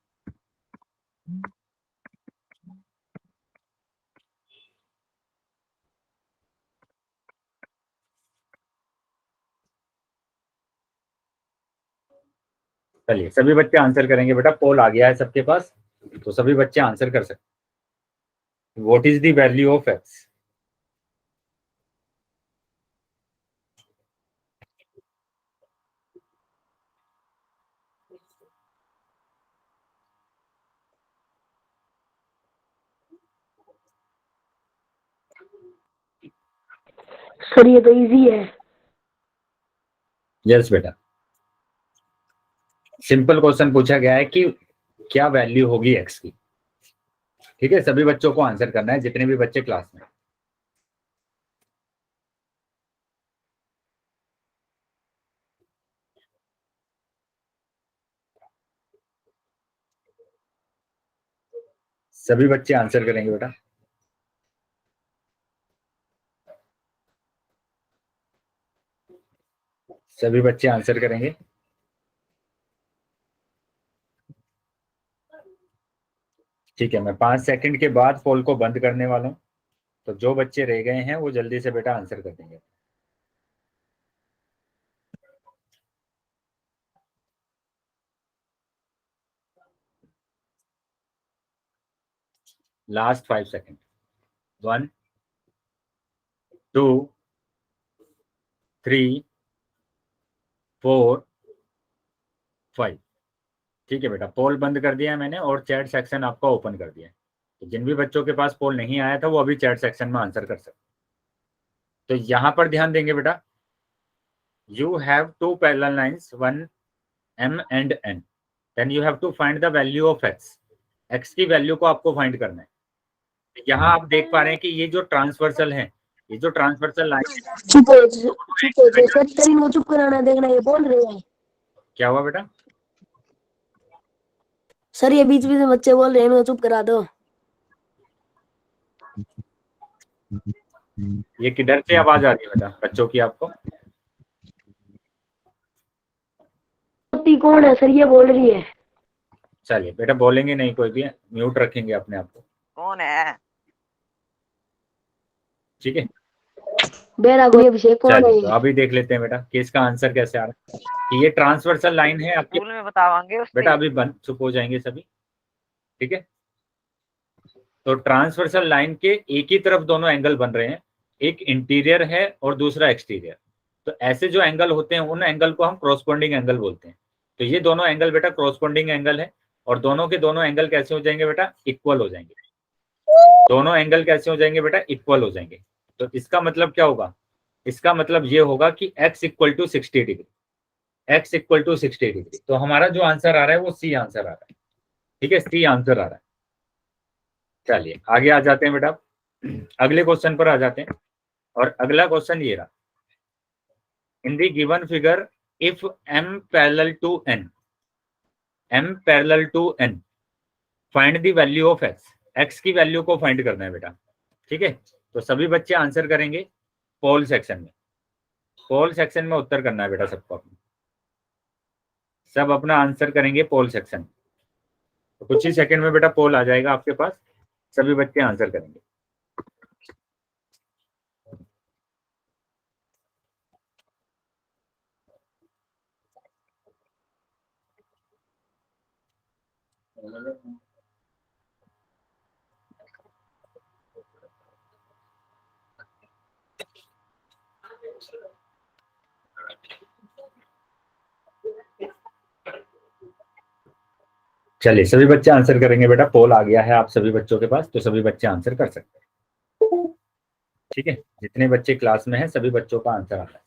चलिए सभी बच्चे आंसर करेंगे बेटा, पोल आ गया है सबके पास, तो सभी बच्चे आंसर कर सकते हैं। What is the value of x? Sir ये तो इजी है। यस बेटा, सिंपल क्वेश्चन पूछा गया है कि क्या वैल्यू होगी एक्स की। ठीक है, सभी बच्चों को आंसर करना है, जितने भी बच्चे क्लास में। सभी बच्चे आंसर करेंगे बेटा। सभी बच्चे आंसर करेंगे। ठीक है, मैं 5 सेकंड के बाद पोल को बंद करने वाला हूँ, तो जो बच्चे रह गए हैं वो जल्दी से बेटा आंसर कर देंगे। Last 5 second. 1, 2, 3, 4, 5। ठीक है बेटा, पोल बंद कर दिया है मैंने और चैट सेक्शन आपका ओपन कर दिया है। तो जिन भी बच्चों के पास पोल नहीं आया था वो अभी चैट सेक्शन में आंसर कर सकते। तो यहां पर ध्यान देंगे बेटा, you have two parallel lines, one m and n, then you have to find the value of x। x की वैल्यू को आपको फाइंड करना है। यहाँ आप देख पा रहे हैं कि ये जो ट्रांसवर्सल है, ये जो ट्रांसवर्सल लाइन है, चुप हो चुप हो जाओ सर, तेरी वो चुप कराना देखना, ये बोल रहे हैं। क्या हुआ बेटा? सर ये बीच बीच में बच्चे बोल रहे हैं, इनको चुप करा दो। ये किधर से आवाज आ रही है बेटा बच्चों की आपको? कौन है सर, ये बोल रही है। चलिए बेटा, बोलेंगे नहीं कोई भी, म्यूट रखेंगे अपने आप को। कौन है? ठीक है, बेरा गोई अभिषेक कौन है चलिए तो ये? अभी देख लेते हैं बेटा कि इसका आंसर कैसे आ रहा है। कि ये ट्रांसवर्सल लाइन है आपकी। स्कूल में बतावांगे बेटा उससे। अभी बंद चुप हो जाएंगे सभी। ठीक है, तो ट्रांसवर्सल लाइन के एक ही तरफ दोनों एंगल बन रहे हैं, एक इंटीरियर है और दूसरा एक्सटीरियर। तो ऐसे जो एंगल होते हैं उन एंगल को हम क्रॉसपोंडिंग एंगल बोलते हैं। तो ये दोनों एंगल बेटा क्रॉसपोंडिंग एंगल है, और दोनों के दोनों एंगल कैसे हो जाएंगे बेटा? इक्वल हो जाएंगे। दोनों एंगल कैसे हो जाएंगे बेटा? इक्वल हो जाएंगे। तो इसका मतलब क्या होगा? इसका मतलब ये होगा कि x equal to 60 degree, x equal to 60 degree. तो हमारा जो आंसर आ रहा है वो सी आंसर आ रहा है। ठीक है, सी आंसर आ रहा है। चलिए आगे आ जाते हैं बेटा, अगले क्वेश्चन पर आ जाते हैं। और अगला क्वेश्चन ये रहा, in the given figure if m parallel to n, m parallel to n, find the value of x। x की वैल्यू को फाइंड करना है बेटा। ठीक है, तो सभी बच्चे आंसर करेंगे पोल सेक्शन में। पोल सेक्शन में उत्तर करना है बेटा सबको अपना। सब अपना आंसर करेंगे पोल सेक्शन। तो कुछ ही सेकंड में बेटा पोल आ जाएगा आपके पास, सभी बच्चे आंसर करेंगे। चलिए सभी बच्चे आंसर करेंगे बेटा, पोल आ गया है आप सभी बच्चों के पास, तो सभी बच्चे आंसर कर सकते हैं। ठीक है, जितने बच्चे क्लास में हैं सभी बच्चों का आंसर आ रहा है।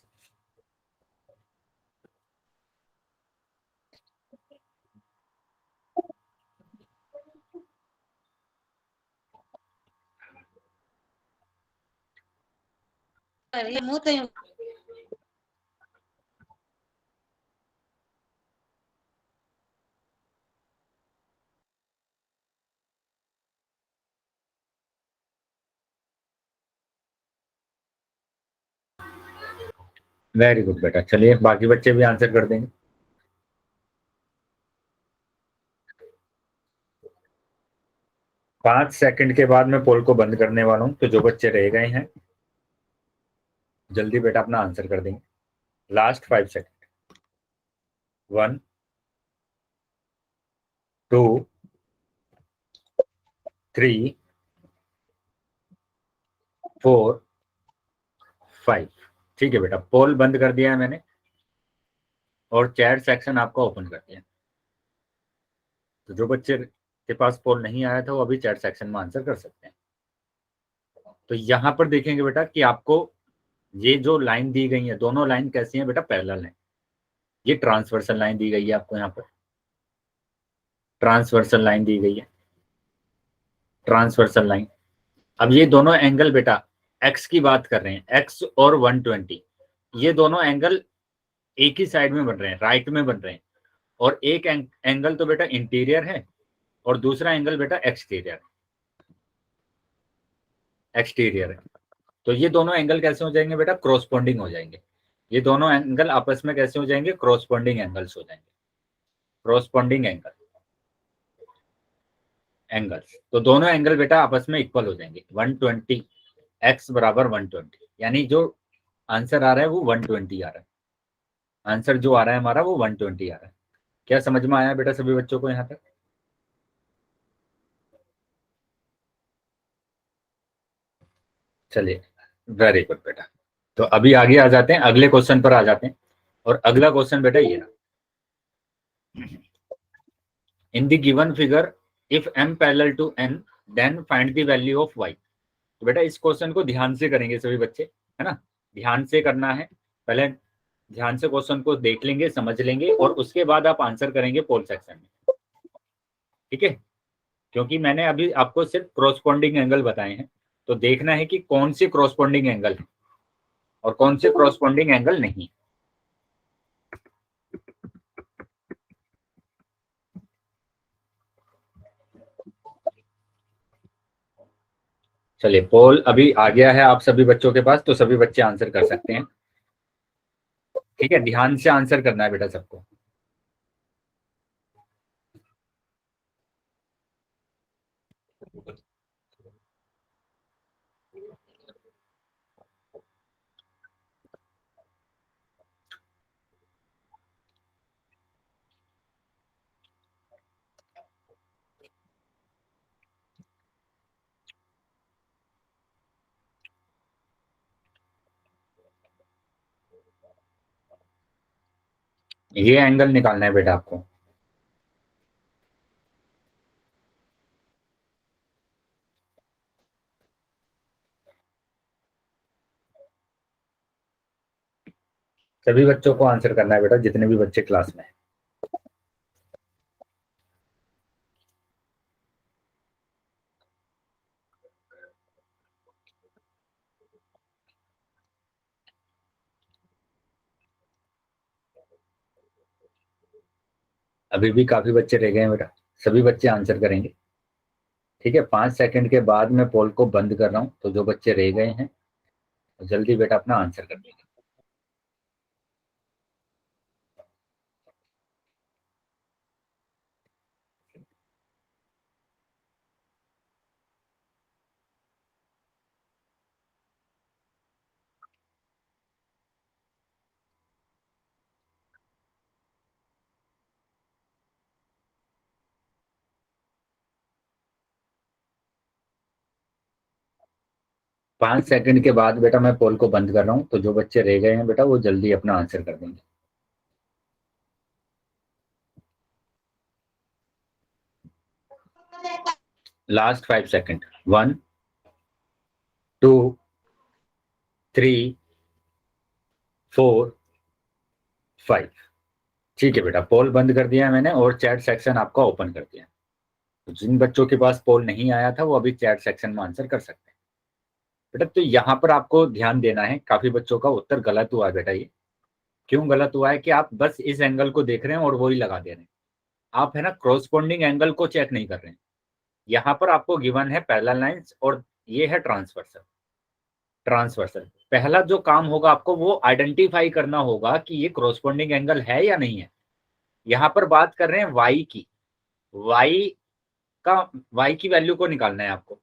वेरी गुड बेटा, चलिए बाकी बच्चे भी आंसर कर देंगे। 5 सेकंड के बाद मैं पोल को बंद करने वाला हूं, तो जो बच्चे रह गए हैं जल्दी बेटा अपना आंसर कर देंगे। Last 5 second. 1 2 3 4 5। ठीक है बेटा, पोल बंद कर दिया है मैंने और चैट सेक्शन आपका ओपन कर दिया। तो जो बच्चे के पास पोल नहीं आया था वो अभी चैट सेक्शन में आंसर कर सकते हैं। तो यहां पर देखेंगे बेटा कि आपको ये जो लाइन दी गई है, दोनों लाइन कैसी है बेटा, पैरेलल है। ये ट्रांसवर्सल लाइन दी गई है आपको, यहाँ पर ट्रांसवर्सल लाइन दी गई है, ट्रांसवर्सल लाइन। अब ये दोनों एंगल बेटा एक्स की बात कर रहे हैं, एक्स और 120, ये दोनों एंगल एक ही साइड में बन रहे हैं, राइट में बन रहे हैं। और एक एंगल तो बेटा इंटीरियर है और दूसरा एंगल बेटा एक्सटीरियर है। तो ये दोनों एंगल कैसे हो जाएंगे बेटा, क्रॉसपोंडिंग हो जाएंगे। ये दोनों एंगल आपस में कैसे हो जाएंगे, क्रॉसपोंडिंग एंगल्स हो जाएंगे, क्रॉसपोंडिंग एंगल्स। तो दोनों एंगल बेटा आपस में इक्वल हो जाएंगे। 120 x बराबर 120, यानी जो आंसर आ रहा है वो 120 आ रहा है। आंसर जो आ रहा है हमारा वो 120 आ रहा है। क्या समझ में आया बेटा सभी बच्चों को यहाँ तक? चलिए वेरी गुड बेटा। तो अभी आगे आ जाते हैं, अगले क्वेश्चन पर आ जाते हैं। और अगला क्वेश्चन बेटा ये रहा, in the given figure if m parallel to n then find the value of y। तो बेटा इस क्वेश्चन को ध्यान से करेंगे सभी बच्चे, है ना, ध्यान से करना है। पहले ध्यान से क्वेश्चन को देख लेंगे, समझ लेंगे और उसके बाद आप आंसर करेंगे पोल सेक्शन में। ठीक है, क्योंकि मैंने अभी आपको सिर्फ क्रॉसपोंडिंग एंगल बताए हैं, तो देखना है कि कौन से क्रॉसपोंडिंग एंगल है और कौन से क्रॉसपोंडिंग एंगल नहीं। चलिए पोल अभी आ गया है आप सभी बच्चों के पास, तो सभी बच्चे आंसर कर सकते हैं। ठीक है, ध्यान से आंसर करना है बेटा सबको। ये एंगल निकालना है बेटा आपको। सभी बच्चों को आंसर करना है बेटा, जितने भी बच्चे क्लास में हैं। अभी भी काफी बच्चे रह गए हैं बेटा, सभी बच्चे आंसर करेंगे। ठीक है, 5 सेकंड के बाद मैं पोल को बंद कर रहा हूं, तो जो बच्चे रह गए हैं जल्दी बेटा अपना आंसर कर देंगे। 5 सेकंड के बाद बेटा मैं पोल को बंद कर रहा हूं, तो जो बच्चे रह गए हैं बेटा वो जल्दी अपना आंसर कर देंगे। Last 5 second. 1 2 3 4 5। ठीक है बेटा, पोल बंद कर दिया मैंने और चैट सेक्शन आपका ओपन कर दिया। तो जिन बच्चों के पास पोल नहीं आया था वो अभी चैट सेक्शन में आंसर कर सकते हैं। बेटा तो यहाँ पर आपको ध्यान देना है, काफी बच्चों का उत्तर गलत हुआ है बेटा। ये क्यों गलत हुआ है कि आप बस इस एंगल को देख रहे हैं और वो ही लगा दे रहे हैं, आप है ना क्रॉसपोंडिंग एंगल को चेक नहीं कर रहे हैं। यहाँ पर आपको गिवन है पैरेलल लाइंस और ये है ट्रांसवर्सल। ट्रांसवर्सल पहला जो काम होगा आपको वो आइडेंटिफाई करना होगा कि ये क्रॉसपोंडिंग एंगल है या नहीं है। यहाँ पर बात कर रहे हैं वाई की, वाई वाई की वैल्यू को निकालना है आपको।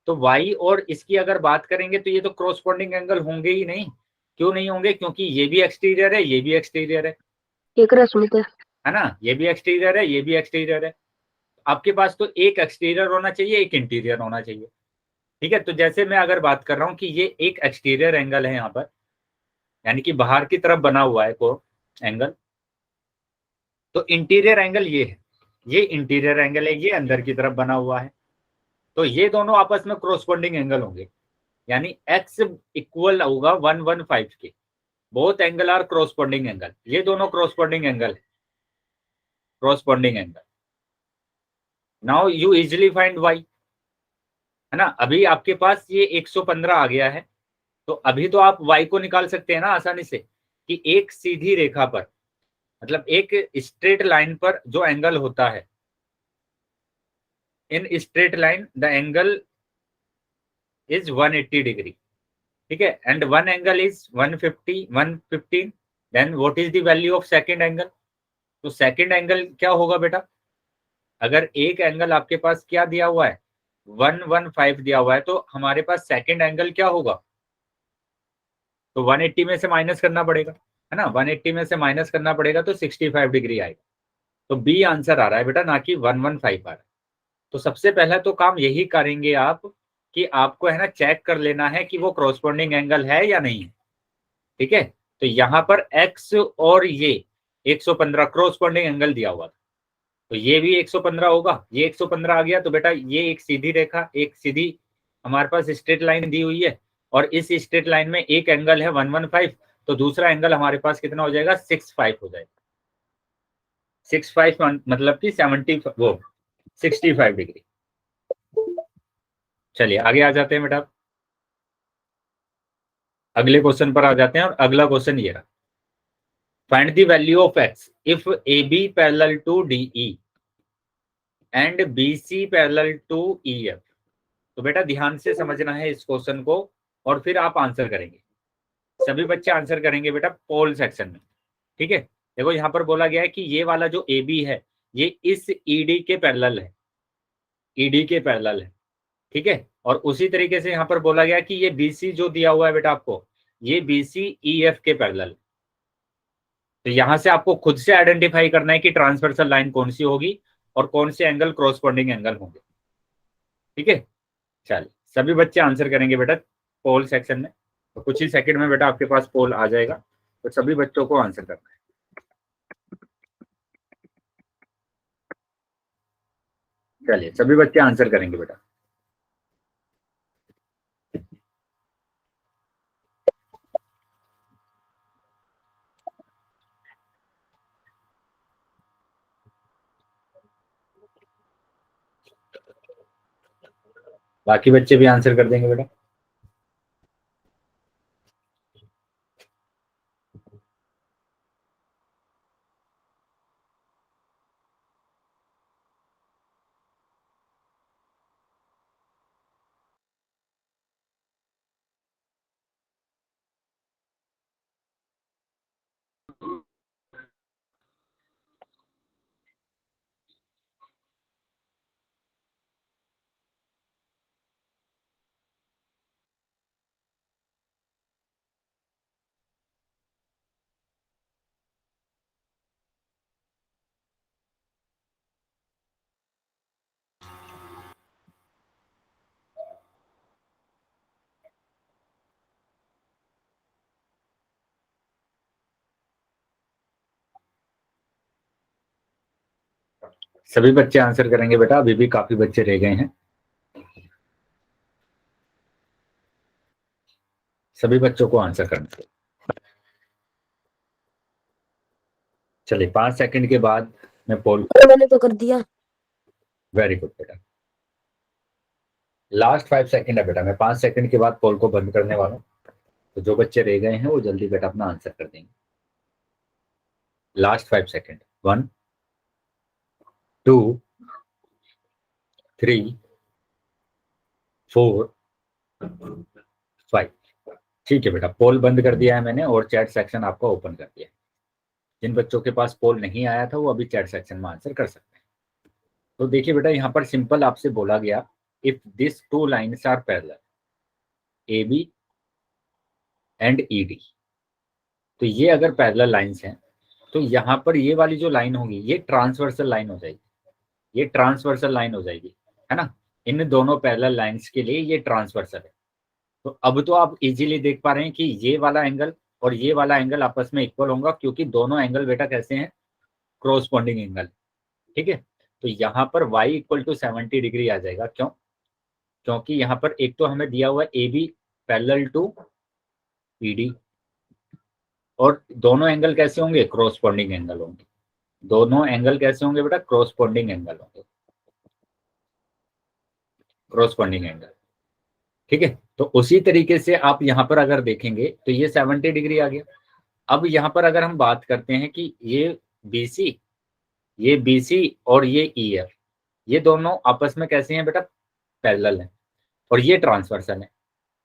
तो वाई और इसकी अगर बात करेंगे तो ये तो क्रॉसपोंडिंग एंगल होंगे ही नहीं। क्यों नहीं होंगे? क्योंकि ये भी एक्सटीरियर है, ये भी एक्सटीरियर है, एक रश्मि थे। है ना, ये भी एक्सटीरियर है, ये भी एक्सटीरियर है। आपके पास तो एक एक्सटीरियर होना चाहिए, एक इंटीरियर होना चाहिए। ठीक है, तो जैसे मैं अगर बात कर रहा हूं कि ये एक एक्सटीरियर एंगल है यहाँ पर, यानी कि बाहर की तरफ बना हुआ है को एंगल, तो इंटीरियर एंगल ये है, ये इंटीरियर एंगल है, ये अंदर की तरफ बना हुआ है। तो ये दोनों आपस में क्रॉसपोंडिंग एंगल होंगे, यानी x इक्वल होगा 115 के। Both angle are corresponding angle, ये दोनों क्रॉसपोंडिंग एंगल है, corresponding angle. Now you easily find y, है ना। अभी आपके पास ये 115 आ गया है, तो अभी तो आप y को निकाल सकते हैं ना आसानी से, कि एक सीधी रेखा पर, मतलब एक स्ट्रेट लाइन पर जो एंगल होता है, in straight line the angle is 180 degree. ठीक है, and one angle is 115, then what is the value of second angle? तो सेकंड एंगल क्या होगा बेटा? अगर एक एंगल आपके पास क्या दिया हुआ है, 115 दिया हुआ है, तो हमारे पास सेकंड एंगल क्या होगा? तो 180 में से माइनस करना पड़ेगा, है ना, 180 में से माइनस करना पड़ेगा तो 65 डिग्री आएगा। तो बी आंसर आ रहा है बेटा, ना कि 115 आ रहा है। तो सबसे पहला तो काम यही करेंगे आप कि आपको है ना चेक कर लेना है कि वो क्रॉसपोंडिंग एंगल है या नहीं। ठीक है, तो यहाँ पर x और ये 115 क्रॉसपोंडिंग एंगल दिया हुआ था, तो ये भी 115 होगा, ये 115 आ गया। तो बेटा ये एक सीधी रेखा, एक सीधी हमारे पास स्ट्रेट लाइन दी हुई है, और इस स्ट्रेट लाइन में एक एंगल है 115, तो दूसरा एंगल हमारे पास कितना हो जाएगा? 65 हो जाएगा। 65 मतलब कि 65 डिग्री। चलिए आगे आ जाते हैं बेटा, अगले क्वेश्चन पर आ जाते हैं। और अगला क्वेश्चन ये रहा, find the value of x if A B parallel to D E and B C parallel to E F. तो बेटा ध्यान से समझना है इस क्वेश्चन को, और फिर आप आंसर करेंगे। सभी बच्चे आंसर करेंगे बेटा पोल सेक्शन में। ठीक है, देखो यहाँ पर बोला गया है कि ये वाला जो ए बी है ये इस ईडी के पैरेलल है, ईडी के पैरेलल है। ठीक है, और उसी तरीके से यहाँ पर बोला गया कि ये बीसी जो दिया हुआ है बेटा आपको, ये बीसी ई एफ के पैरेलल। तो यहां से आपको खुद से आइडेंटिफाई करना है कि ट्रांसवर्सल लाइन कौन सी होगी और कौन से एंगल क्रॉसपोंडिंग एंगल होंगे। ठीक है, चलिए सभी बच्चे आंसर करेंगे बेटा पोल सेक्शन में। तो कुछ ही सेकंड में बेटा आपके पास पोल आ जाएगा, तो सभी बच्चों को आंसर करना है। चलिए सभी बच्चे आंसर करेंगे बेटा। बाकी बच्चे भी आंसर कर देंगे बेटा। सभी बच्चे आंसर करेंगे बेटा, अभी भी काफी बच्चे रह गए हैं। सभी बच्चों को आंसर करना है। चलिए 5 सेकंड के बाद मैं पोल। मैंने तो कर दिया। वेरी गुड बेटा। लास्ट 5 सेकंड है बेटा, मैं 5 सेकंड के बाद पोल को बंद करने वाला हूँ, तो जो बच्चे रह गए हैं वो जल्दी बेटा अपना आंसर कर देंगे। Last 5 second, 1 2 3 4 5। ठीक है बेटा, पोल बंद कर दिया है मैंने और चैट सेक्शन आपका ओपन कर दिया है। जिन बच्चों के पास पोल नहीं आया था वो अभी चैट सेक्शन में आंसर कर सकते हैं। तो देखिए बेटा, यहाँ पर सिंपल आपसे बोला गया, if this two lines are parallel A B and E D, तो ये अगर पैरेलल लाइन्स हैं तो यहाँ पर ये वाली जो लाइन होगी ये ट्रांसवर्सल लाइन हो जाएगी, ये ट्रांसवर्सल लाइन हो जाएगी, है ना। इन दोनों पैरेलल लाइन्स के लिए ये ट्रांसवर्सल है। तो अब तो आप इजीली देख पा रहे हैं कि ये वाला एंगल और ये वाला एंगल आपस में इक्वल होगा, क्योंकि दोनों एंगल बेटा कैसे हैं, क्रॉसपोंडिंग एंगल। ठीक है, तो यहाँ पर y इक्वल टू 70 डिग्री आ जाएगा। क्यों? क्योंकि यहाँ पर एक तो हमें दिया हुआ है A B parallel to E D, और दोनों एंगल कैसे होंगे, क्रॉसपोंडिंग एंगल होंगे। दोनों एंगल कैसे होंगे बेटा, क्रॉसपोंडिंग एंगल होंगे, क्रॉसपोंडिंग एंगल। ठीक है, तो उसी तरीके से आप यहाँ पर अगर देखेंगे तो ये 70 डिग्री आ गया। अब यहाँ पर अगर हम बात करते हैं कि ये BC और ये EF, ये दोनों आपस में कैसे हैं बेटा, पैरेलल हैं, और ये ट्रांसवर्सल है,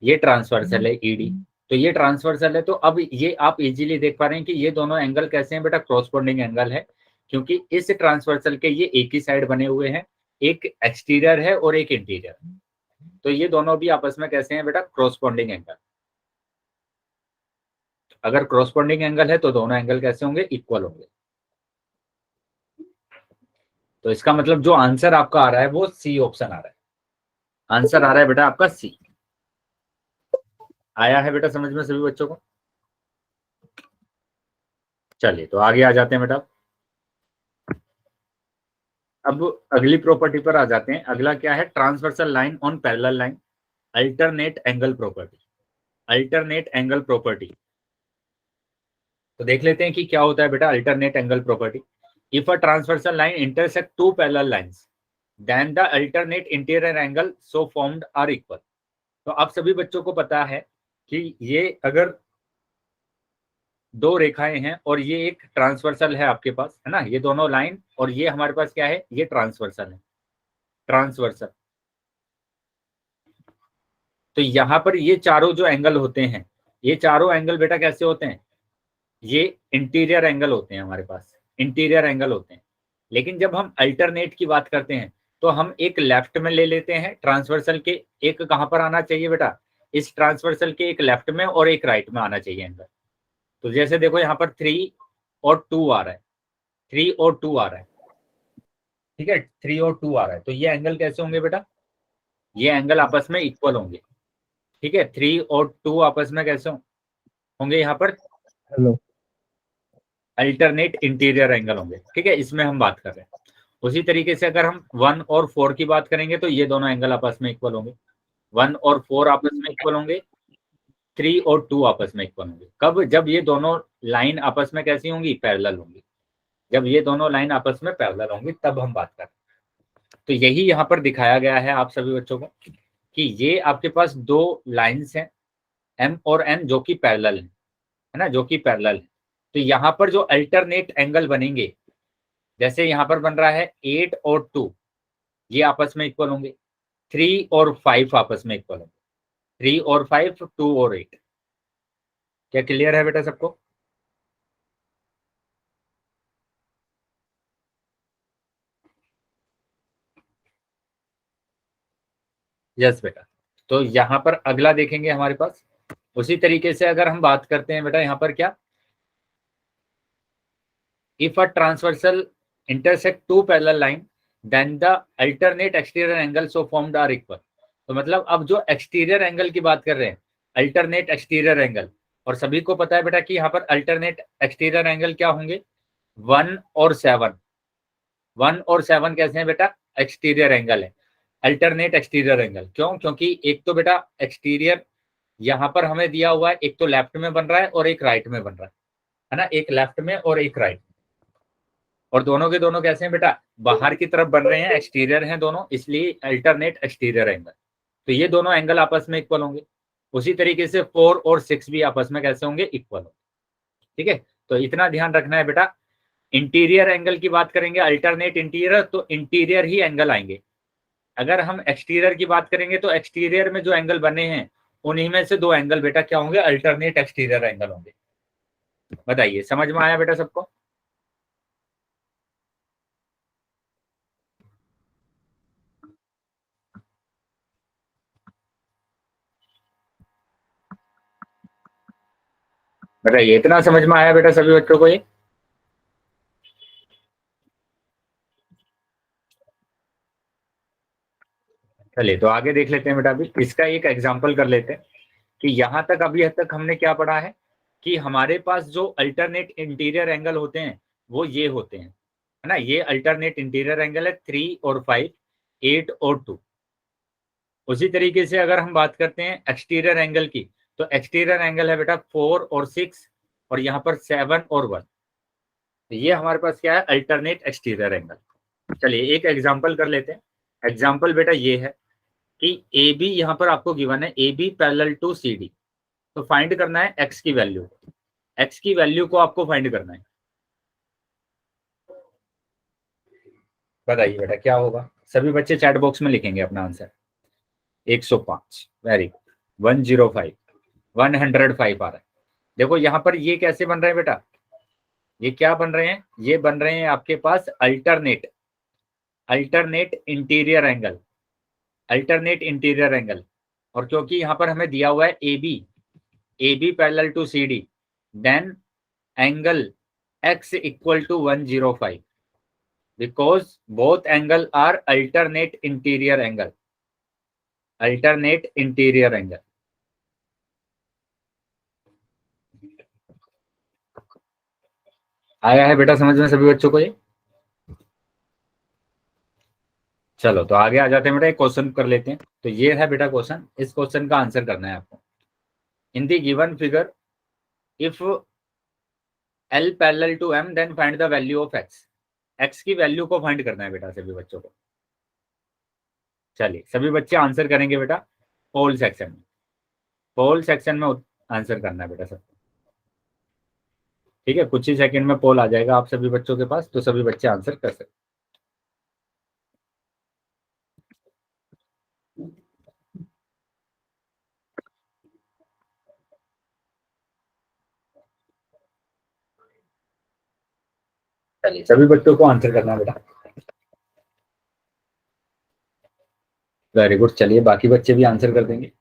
ये ट्रांसवर्सल है ED, तो ये ट्रांसवर्सल है। तो अब ये आप इजीली देख पा रहे हैं कि ये दोनों एंगल कैसे हैं बेटा, क्रॉसपोंडिंग एंगल है, क्योंकि इस ट्रांसवर्सल के ये एक ही साइड बने हुए हैं, एक एक्सटीरियर है और एक इंटीरियर, तो ये दोनों भी आपस में कैसे हैं बेटा, क्रॉसपोंडिंग एंगल। अगर क्रॉसपोंडिंग एंगल है तो दोनों एंगल कैसे होंगे, इक्वल होंगे। तो इसका मतलब जो आंसर आपका आ रहा है वो सी ऑप्शन आ रहा है, आंसर आ रहा है बेटा आपका सी। आया है बेटा समझ में सभी बच्चों को? चलिए तो आगे आ जाते हैं बेटा। अब अगली प्रॉपर्टी पर आ जाते हैं। अगला क्या है, transversal line on parallel line, alternate angle property. Alternate angle property तो देख लेते हैं कि क्या होता है बेटा alternate angle property. If a transversal line intersect two parallel lines then the alternate interior angle so formed are equal. तो आप सभी बच्चों को पता है कि ये अगर दो रेखाएं हैं और ये एक ट्रांसवर्सल है आपके पास, है ना, ये दोनों लाइन, और ये हमारे पास क्या है, ये ट्रांसवर्सल है, ट्रांसवर्सल। तो यहाँ पर ये चारों जो एंगल होते हैं, ये चारों एंगल बेटा कैसे होते हैं, ये इंटीरियर एंगल होते हैं हमारे पास, इंटीरियर एंगल होते हैं। लेकिन जब हम अल्टरनेट की बात करते हैं तो हम एक लेफ्ट में ले लेते हैं ट्रांसवर्सल के, एक कहाँ पर आना चाहिए बेटा, इस ट्रांसवर्सल के एक लेफ्ट में और एक राइट में आना चाहिए एंगल। तो जैसे देखो यहाँ पर 3 और 2 आ रहा है, 3 और 2 आ रहा है, ठीक है, 3 और 2 आ रहा है, तो ये एंगल कैसे होंगे बेटा, ये एंगल आपस में इक्वल होंगे। ठीक है, 3 और 2 आपस में कैसे होंगे, यहाँ पर हेलो अल्टरनेट इंटीरियर एंगल होंगे। ठीक है, इसमें हम बात कर रहे हैं। उसी तरीके से अगर हम 1 और 4 की बात करेंगे तो ये दोनों एंगल आपस में इक्वल होंगे, 1 और 4 आपस में इक्वल होंगे, 3 और 2 आपस में इक्वल होंगे। कब, जब ये दोनों लाइन आपस में कैसी होंगी, पैरेलल होंगी। जब ये दोनों लाइन आपस में पैरेलल होंगी तब हम बात करें। तो यही यहाँ पर दिखाया गया है आप सभी बच्चों को कि ये आपके पास दो लाइन्स हैं M और N जो कि पैरेलल है ना, जो कि पैरेलल है। तो यहाँ पर जो अल्टरनेट एंगल बनेंगे, जैसे यहाँ पर बन रहा है 8 और 2, ये आपस में इक्वल होंगे, 3 और 5 आपस में इक्वल होंगे, 3 और 5, 2 और 8। क्या क्लियर है बेटा सबको? यस बेटा। तो यहाँ पर अगला देखेंगे हमारे पास, उसी तरीके से अगर हम बात करते हैं बेटा यहाँ पर क्या, if a transversal intersect two parallel line then the alternate exterior angle so formed are equal. तो मतलब अब जो एक्सटीरियर एंगल की बात कर रहे हैं, अल्टरनेट एक्सटीरियर एंगल, और सभी को पता है बेटा कि यहाँ पर अल्टरनेट एक्सटीरियर एंगल क्या होंगे, 1 और 7। 1 और 7 कैसे हैं बेटा, एक्सटीरियर एंगल है, अल्टरनेट एक्सटीरियर एंगल। क्यों? क्योंकि एक तो बेटा एक्सटीरियर यहाँ पर हमें दिया हुआ है, एक तो लेफ्ट में बन रहा है और एक राइट में बन रहा है ना, एक लेफ्ट में और एक राइट, और दोनों के दोनों कैसे हैं बेटा, बाहर की तरफ बन रहे हैं, एक्सटीरियर हैं दोनों, इसलिए अल्टरनेट एक्सटीरियर एंगल। तो ये दोनों एंगल आपस में इक्वल होंगे। उसी तरीके से 4 और 6 भी आपस में कैसे होंगे, इक्वल होंगे। ठीक है, तो इतना ध्यान रखना है बेटा। इंटीरियर एंगल की बात करेंगे, अल्टरनेट इंटीरियर, तो इंटीरियर ही एंगल आएंगे। अगर हम एक्सटीरियर की बात करेंगे तो एक्सटीरियर में जो एंगल बने हैं उन्हीं में से दो एंगल बेटा क्या होंगे, अल्टरनेट एक्सटीरियर एंगल होंगे। बताइए, समझ में आया बेटा सबको? बताइए, इतना समझ में आया बेटा सभी बच्चों को ये? चलिए तो आगे देख लेते हैं बेटा। अभी इसका एक एग्जाम्पल कर लेते हैं कि यहां तक अभी तक हमने क्या पढ़ा है कि हमारे पास जो अल्टरनेट इंटीरियर एंगल होते हैं वो ये होते हैं, है ना। ये अल्टरनेट इंटीरियर एंगल है 3 और 5, 8 और 2। उसी तरीके से अगर हम बात करते हैं एक्सटीरियर एंगल की, तो एक्सटीरियर एंगल है बेटा 4 और 6, और यहाँ पर 7 और 1। तो ये हमारे पास क्या है, अल्टरनेट एक्सटीरियर एंगल। चलिए एक एग्जाम्पल कर लेते हैं। एग्जाम्पल बेटा ये है कि ए बी यहाँ पर आपको गिवन है, A B parallel to C D. तो फाइंड करना है एक्स की वैल्यू। एक्स की वैल्यू को आपको फाइंड करना है। बताइए बेटा क्या होगा? सभी बच्चे चैट बॉक्स में लिखेंगे अपना आंसर। 105, very good. 105, 105 आ रहा है। देखो यहाँ पर ये कैसे बन रहे हैं बेटा, ये क्या बन रहे हैं, ये बन रहे हैं आपके पास alternate interior angle, alternate interior angle. और क्योंकि यहाँ पर हमें दिया हुआ है A B parallel to C D, then angle x equal to 105, because both angle are alternate interior angle, alternate interior angle. आया है बेटा समझ में सभी बच्चों को ये? चलो तो आगे आ जाते हैं बेटा, एक क्वेश्चन कर लेते हैं। तो ये है बेटा क्वेश्चन, इस क्वेश्चन का आंसर करना है आपको। In the given figure if L parallel to M then find the value of x। x की वैल्यू को फाइंड करना है बेटा सभी बच्चों को। चलिए सभी बच्चे आंसर करेंगे बेटा पोल सेक्शन में, पोल सेक्शन में आंसर करना है बेटा सबको। ठीक है, कुछ ही सेकंड में पोल आ जाएगा आप सभी बच्चों के पास, तो सभी बच्चे आंसर कर सकते। चलिए सभी बच्चों को आंसर करना है बेटा। Very good. चलिए बाकी बच्चे भी आंसर कर देंगे,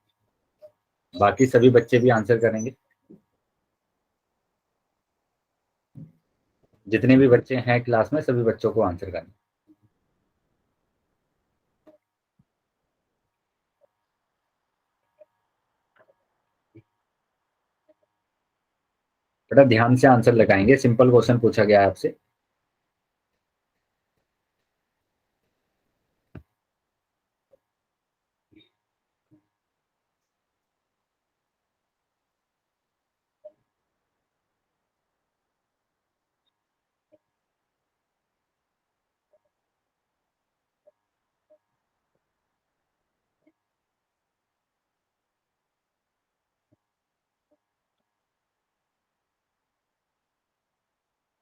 बाकी सभी बच्चे भी आंसर करेंगे। जितने भी बच्चे हैं क्लास में सभी बच्चों को आंसर करना। बेटा ध्यान से आंसर लगाएंगे, सिंपल क्वेश्चन पूछा गया है आपसे।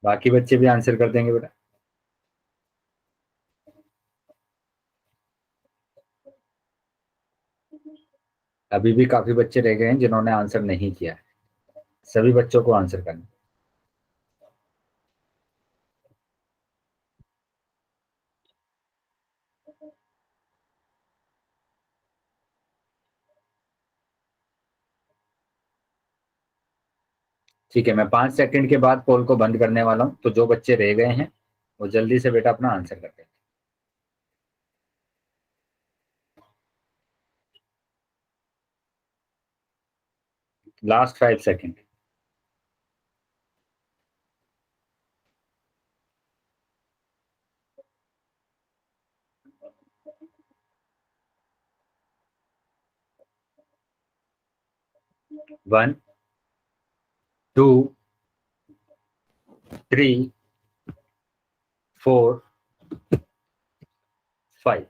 बाकी बच्चे भी आंसर कर देंगे बेटा। अभी भी काफी बच्चे रह गए हैं जिन्होंने आंसर नहीं किया है, सभी बच्चों को आंसर करना। ठीक है, मैं 5 सेकंड के बाद पोल को बंद करने वाला हूं, तो जो बच्चे रह गए हैं वो जल्दी से बेटा अपना आंसर कर दें। Last 5 second. One, two, three, 4, 5।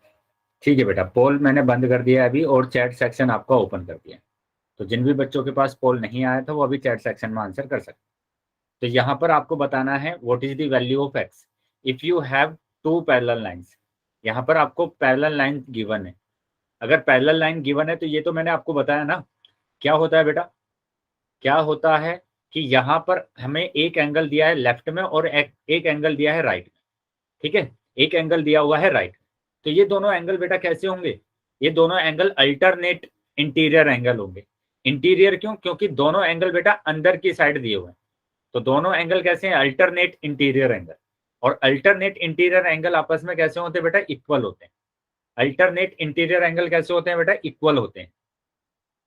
ठीक है बेटा, पोल मैंने बंद कर दिया है अभी और चैट सेक्शन आपका ओपन कर दिया है। तो जिन भी बच्चों के पास पोल नहीं आया था वो अभी चैट सेक्शन में आंसर कर सकते हैं। तो यहाँ पर आपको बताना है what is the value of x if you have two parallel lines. यहाँ पर आपको पैरेलल लाइन गिवन है। अगर पैरेलल लाइन गिवन है तो ये तो मैंने आपको बताया ना क्या होता है बेटा, क्या होता है कि यहाँ पर हमें एक एंगल दिया है लेफ्ट में और एक एंगल दिया है राइट में। ठीक है, एक एंगल दिया हुआ है राइट। तो ये दोनों एंगल बेटा कैसे होंगे, ये दोनों एंगल अल्टरनेट इंटीरियर एंगल होंगे। इंटीरियर क्यों, क्योंकि दोनों एंगल बेटा अंदर की साइड दिए हुए हैं। तो दोनों एंगल कैसे हैं, अल्टरनेट इंटीरियर एंगल। और अल्टरनेट इंटीरियर एंगल आपस में कैसे होते हैं बेटा, इक्वल होते हैं। अल्टरनेट इंटीरियर एंगल कैसे होते हैं बेटा, इक्वल होते हैं।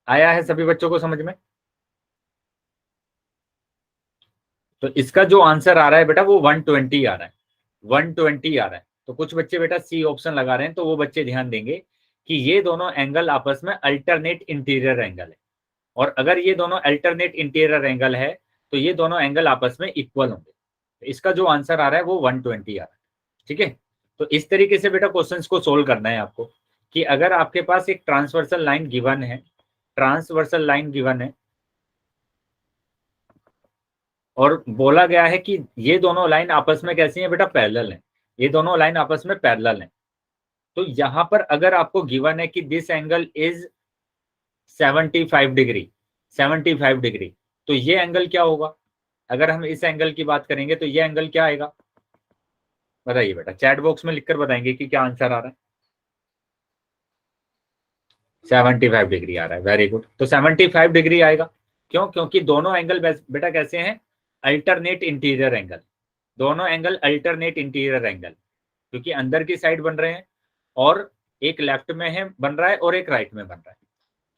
आया है सभी बच्चों को समझ में। तो इसका जो आंसर आ रहा है बेटा वो 120 आ रहा है, 120 आ रहा है। तो कुछ बच्चे बेटा सी ऑप्शन लगा रहे हैं, तो वो बच्चे ध्यान देंगे कि ये दोनों एंगल आपस में अल्टरनेट इंटीरियर एंगल है। और अगर ये दोनों अल्टरनेट इंटीरियर एंगल है तो ये दोनों एंगल आपस में इक्वल होंगे। तो इसका जो आंसर आ रहा है वो 120 आ रहा है। ठीक है, तो इस तरीके से बेटा क्वेश्चंस को सोल्व करना है आपको कि अगर आपके पास एक ट्रांसवर्सल लाइन गिवन है, ट्रांसवर्सल लाइन गिवन है और बोला गया है कि ये दोनों लाइन आपस में कैसी हैं बेटा, पैरेलल हैं। ये दोनों लाइन आपस में पैरेलल हैं। तो यहां पर अगर आपको गिवन है कि this angle is 75 degree, 75 degree, तो ये एंगल क्या होगा। अगर हम इस एंगल की बात करेंगे तो ये एंगल क्या आएगा, बताइए बेटा, चैट बॉक्स में लिखकर बताएंगे कि क्या आंसर आ रहा है। 75 डिग्री आ रहा है, वेरी गुड। तो 75 डिग्री आएगा। क्यों, क्योंकि दोनों एंगल बेटा कैसे हैं, अल्टरनेट इंटीरियर एंगल। दोनों एंगल अल्टरनेट इंटीरियर एंगल, क्योंकि अंदर की साइड बन रहे हैं और एक लेफ्ट में है बन रहा है और एक राइट में बन रहा है।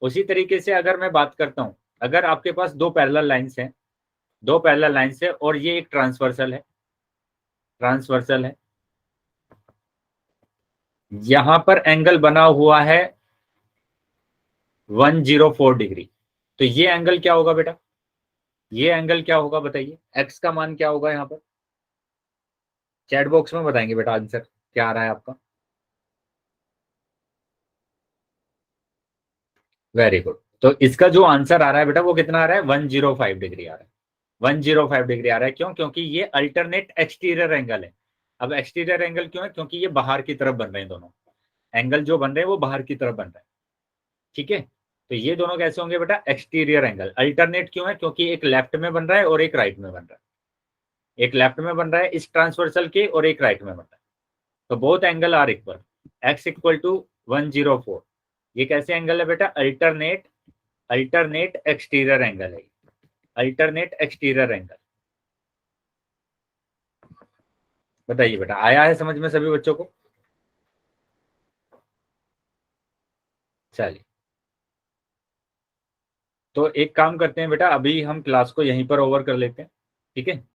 उसी तरीके से अगर मैं बात करता हूं, अगर आपके पास दो पैरेलल लाइंस हैं, दो पैरेलल लाइंस है और ये एक ट्रांसवर्सल है, ट्रांसवर्सल है, यहां पर एंगल बना हुआ है 104 डिग्री। तो ये एंगल क्या होगा बेटा, ये एंगल क्या होगा बताइए, एक्स का मान क्या होगा यहाँ पर, चैट बॉक्स में बताएंगे बेटा आंसर क्या आ रहा है आपका। Very good. तो इसका जो आंसर आ रहा है बेटा वो कितना आ रहा है, 105 डिग्री आ रहा है। 105 डिग्री आ रहा है। क्यों, क्योंकि ये अल्टरनेट एक्सटीरियर एंगल है। अब एक्सटीरियर एंगल क्यों है, क्योंकि ये बाहर की तरफ बन रहे हैं, दोनों एंगल जो बन रहे हैं वो बाहर की तरफ बन रहे हैं। ठीक है, तो ये दोनों कैसे होंगे बेटा, एक्सटीरियर एंगल। अल्टरनेट क्यों है, क्योंकि एक लेफ्ट में बन रहा है और एक राइट में बन रहा है। एक लेफ्ट में बन रहा है इस ट्रांसवर्सल के और एक राइट में बन रहा है। तो both angle are equal, x equal to 104। ये कैसे एंगल है बेटा, अल्टरनेट, अल्टरनेट एक्सटीरियर एंगल है, अल्टरनेट एक्सटीरियर एंगल। बताइए बेटा, आया है समझ में सभी बच्चों को। चलिए, तो एक काम करते हैं बेटा, अभी हम क्लास को यहीं पर ओवर कर लेते हैं। ठीक है,